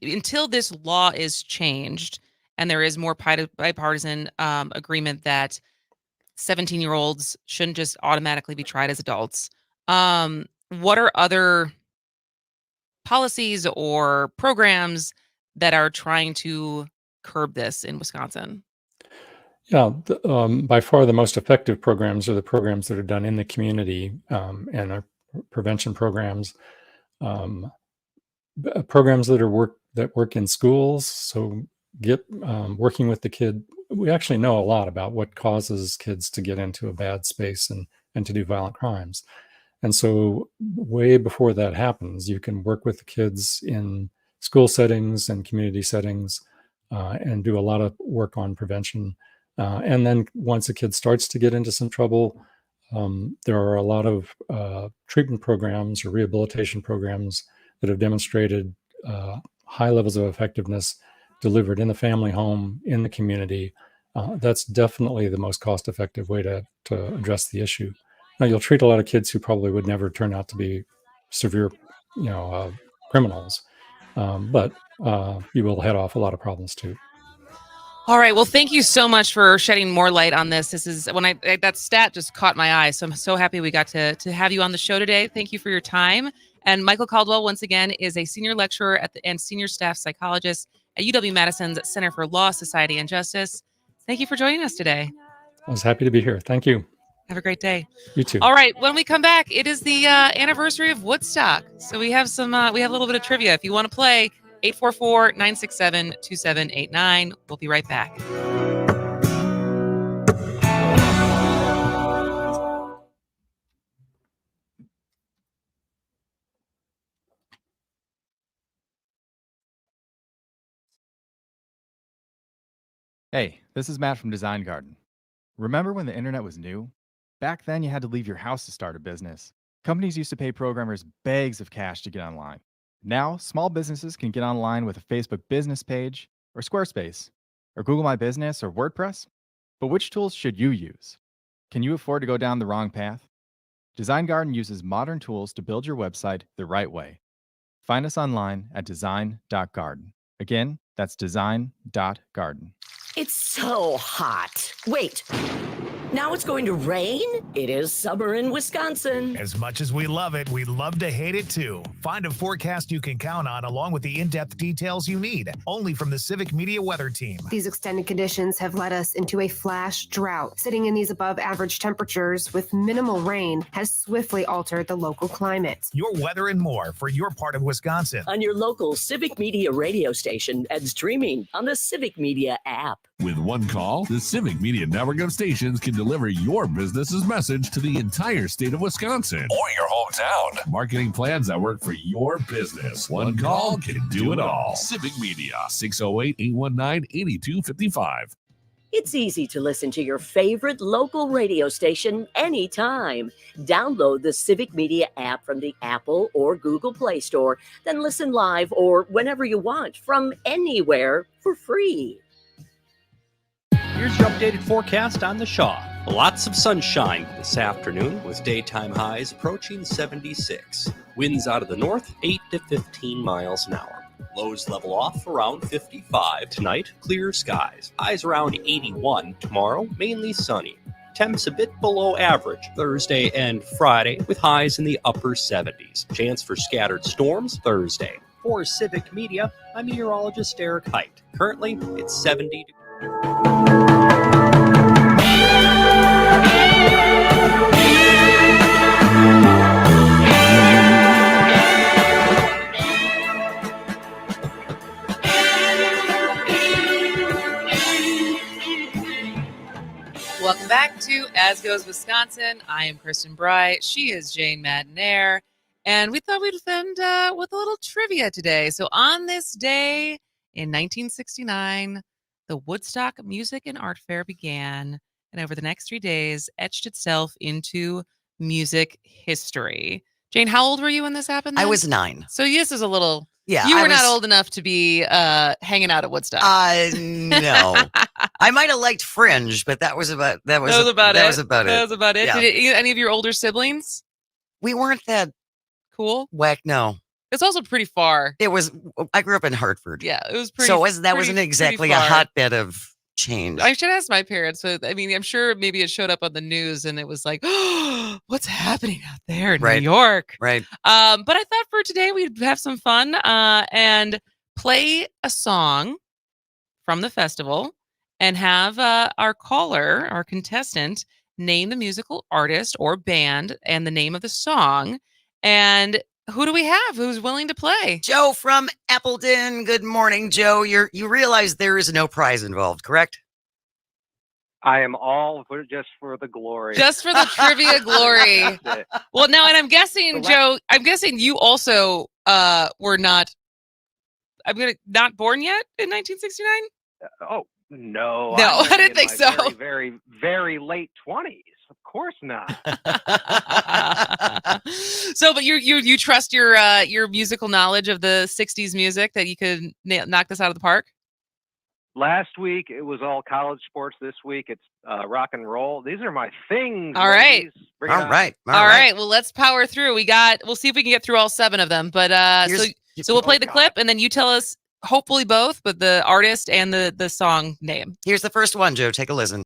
until this law is changed and there is more bipartisan agreement that 17-year-olds shouldn't just automatically be tried as adults, what are other policies or programs that are trying to curb this in Wisconsin? Yeah, by far the most effective programs are the programs that are done in the community, and are prevention programs, programs that work in schools. So working with the kid. We actually know a lot about what causes kids to get into a bad space and to do violent crimes. And so way before that happens, you can work with the kids in school settings and community settings and do a lot of work on prevention. And then once a kid starts to get into some trouble, there are a lot of treatment programs or rehabilitation programs that have demonstrated high levels of effectiveness delivered in the family home, in the community. That's definitely the most cost-effective way to address the issue. Now, you'll treat a lot of kids who probably would never turn out to be severe, criminals, but you will head off a lot of problems too. All right. Well, thank you so much for shedding more light on this. This is when that stat just caught my eye. So I'm so happy we got to have you on the show today. Thank you for your time. And Michael Caldwell, once again, is a senior lecturer and senior staff psychologist at UW-Madison's Center for Law, Society, and Justice. Thank you for joining us today. I was happy to be here. Thank you. Have a great day. You too. All right. When we come back, it is the anniversary of Woodstock. So we have a little bit of trivia. If you want to play, 844-967-2789. We'll be right back. Hey, this is Matt from Design Garden. Remember when the internet was new? Back then, you had to leave your house to start a business. Companies used to pay programmers bags of cash to get online. Now, small businesses can get online with a Facebook business page, or Squarespace, or Google My Business, or WordPress. But which tools should you use? Can you afford to go down the wrong path? Design Garden uses modern tools to build your website the right way. Find us online at design.garden. Again, that's design.garden. It's so hot. Wait. Now it's going to rain? It is summer in Wisconsin. As much as we love it, we love to hate it too. Find a forecast you can count on along with the in-depth details you need, only from the Civic Media Weather Team. These extended conditions have led us into a flash drought. Sitting in these above average temperatures with minimal rain has swiftly altered the local climate. Your weather and more for your part of Wisconsin. On your local Civic Media radio station and streaming on the Civic Media app. With one call, the Civic Media network of stations can deliver your business's message to the entire state of Wisconsin or your hometown. Marketing plans that work for your business. One call can do it all. Civic Media, 608-819-8255. It's easy to listen to your favorite local radio station anytime. Download the Civic Media app from the Apple or Google Play Store, then listen live or whenever you want from anywhere for free. Here's your updated forecast on the Shaw. Lots of sunshine this afternoon with daytime highs approaching 76. Winds out of the north, 8 to 15 miles an hour. Lows level off around 55. Tonight, clear skies. Highs around 81. Tomorrow, mainly sunny. Temps a bit below average Thursday and Friday with highs in the upper 70s. Chance for scattered storms Thursday. For Civic Media, I'm meteorologist Eric Height. Currently, it's 70 degrees. Welcome back to As Goes Wisconsin. I am Kristin Bry. She is Jane Madinair. And we thought we'd end with a little trivia today. So on this day in 1969, the Woodstock Music and Art Fair began, and over the next 3 days, etched itself into music history. Jane, how old were you when this happened then? I was 9. So this is a little... Yeah, you were not old enough to be hanging out at Woodstock. No. I might have liked Fringe, but that was about it. That was about it. Yeah. Did any of your older siblings? We weren't that cool. Whack, no. It's also pretty far. It was. I grew up in Hartford. Yeah, it was pretty. So that wasn't exactly a hotbed of change. I should ask my parents. But I mean, I'm sure maybe it showed up on the news, and it was like, oh, what's happening out there in New York? Right. But I thought for today we'd have some fun and play a song from the festival, and have our caller, our contestant, name the musical artist or band and the name of the song. And who do we have who's willing to play? Joe from Appleton. Good morning, Joe. You realize there is no prize involved, correct? I am all for just for the glory. Just for the trivia glory. That's it. Well, now, and I'm guessing, Joe, I'm guessing you also were not born yet in 1969? Oh, no. No, I'm I didn't in think my so. Very, very, very late 20s. Of course not. So, but you trust your musical knowledge of the 60s music that you could knock this out of the park? Last week, it was all college sports. This week, it's rock and roll. These are my things. All right. ladies. Bring it on. All right. All right. Well, let's power through. We'll see if we can get through all 7 of them. But so we'll play the clip and then you tell us, hopefully both, but the artist and the song name. Here's the first one, Joe. Take a listen.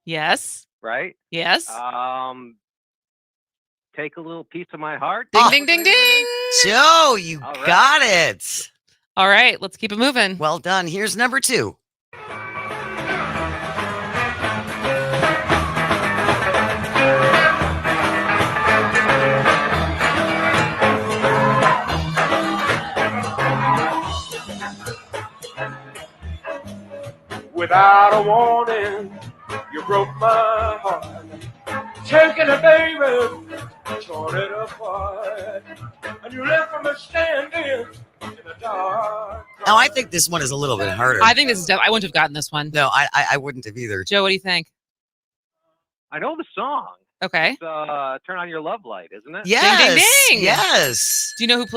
Yes. Right? Yes. Take a little piece of my heart. Ding, ding, ding, ding. Joe, you got it. All right, let's keep it moving. Well done. Here's number 2. Without a warning, you broke my heart. Taking a baby, torn it apart. And you left me standing in the dark. Now, I think this one is a little bit harder. I think this is I wouldn't have gotten this one. No, I wouldn't have either. Joe, what do you think? I know the song. Okay. It's, Turn On Your Love Light, isn't it? Yes. Ding, ding, ding. Yes. Do you know who's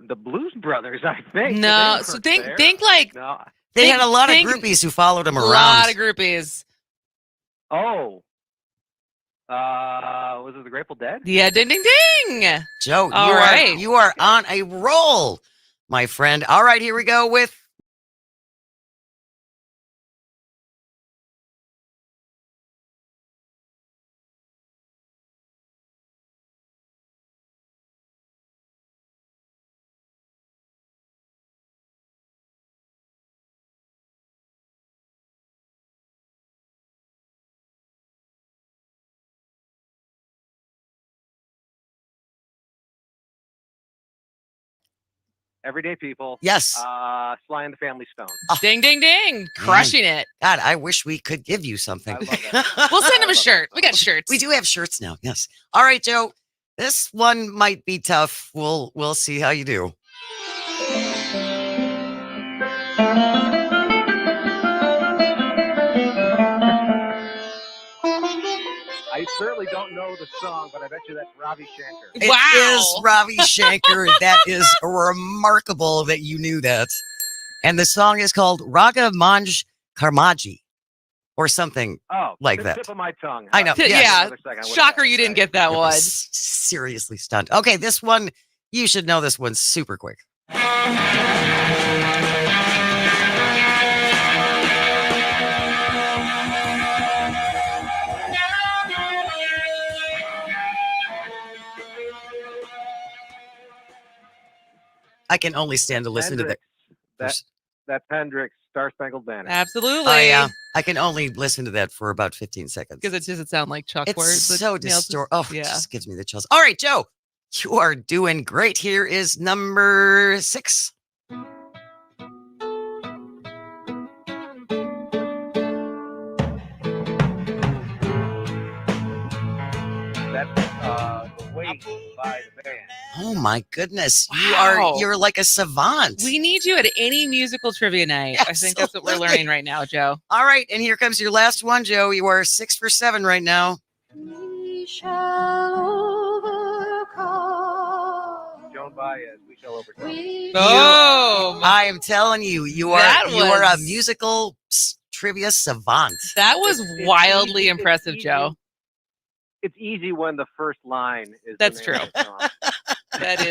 The Blues Brothers, I think. No, so think like No. They had a lot of groupies who followed him around. A lot of groupies. Oh. Was it the Grateful Dead? Yeah, ding, ding, ding. Joe, All right. you are on a roll, my friend. All right, here we go with Everyday People. Yes. Sly and the Family Stone. Ding, ding, ding. Crushing it. God, I wish we could give you something. We'll send him a shirt. We got shirts. We do have shirts now. Yes. All right, Joe. This one might be tough. We'll see how you do. I certainly don't know the song, but I bet you that's Ravi Shankar. It is Ravi Shankar. That is remarkable that you knew that. And the song is called Raga Manj Karmaji or something like that. Tip of my tongue. I know. Yeah. Shocker you didn't get that one. Seriously stunned. Okay, this one, you should know this one super quick. I can only stand to listen Hendrix. to that. That's Hendrix, Star Spangled Banner. Absolutely. Oh, yeah. I can only listen to that for about 15 seconds. Because it doesn't sound like Chuck It's words. so distorted. Oh, it just gives me the chills. All right, Joe, you are doing great. Here is number 6. That's The Wait by the band. Oh my goodness. Wow. You're like a savant. We need you at any musical trivia night. I think that's what we're learning right now, Joe. All right, and here comes your last one, Joe. You are 6 for 7 right now. Joan Baez, We Shall Overcome. Oh, I am telling you, you are a musical trivia savant. That was wildly impressive, easy. Joe. It's easy when the first line is. That's true. That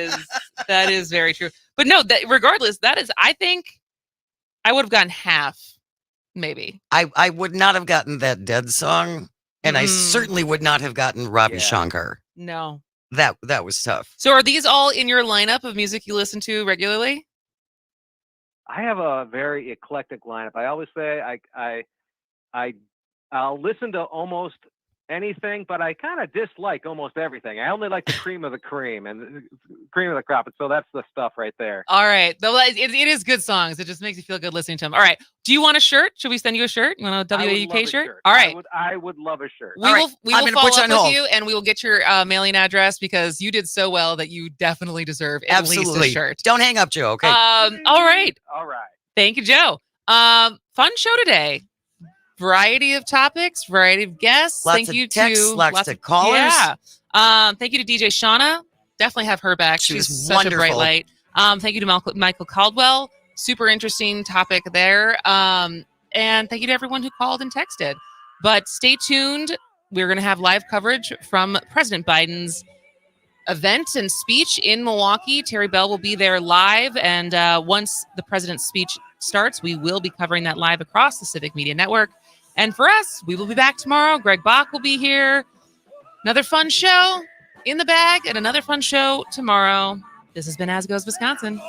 is very true. But no, that regardless, that is, I think I would have gotten half, maybe. I would not have gotten that Dead song, and I certainly would not have gotten Ravi Shankar. No. That was tough. So are these all in your lineup of music you listen to regularly? I have a very eclectic lineup. I always say I'll listen to almost anything, but I kind of dislike almost everything. I only like the cream of the cream and the cream of the crop. And so that's the stuff right there. All right. It is good songs. It just makes you feel good listening to them. All right. Do you want a shirt? Should we send you a shirt? You want a WAUK shirt? All right. I would love a shirt. We will follow up with you, and we will get your mailing address because you did so well that you definitely deserve at least a shirt. Don't hang up, Joe. Okay. All right. All right. Thank you, Joe. Fun show today. Variety of topics, variety of guests. Lots of texts, lots of callers. Yeah. Thank you to DJ Shawna. Definitely have her back. She's such wonderful. a bright light. Thank you to Michael Caldwell. Super interesting topic there. And thank you to everyone who called and texted. But stay tuned. We're going to have live coverage from President Biden's event and speech in Milwaukee. Terry Bell will be there live. And once the president's speech starts, we will be covering that live across the Civic Media Network. And for us, we will be back tomorrow. Greg Bach will be here. Another fun show in the bag and another fun show tomorrow. This has been As Goes Wisconsin.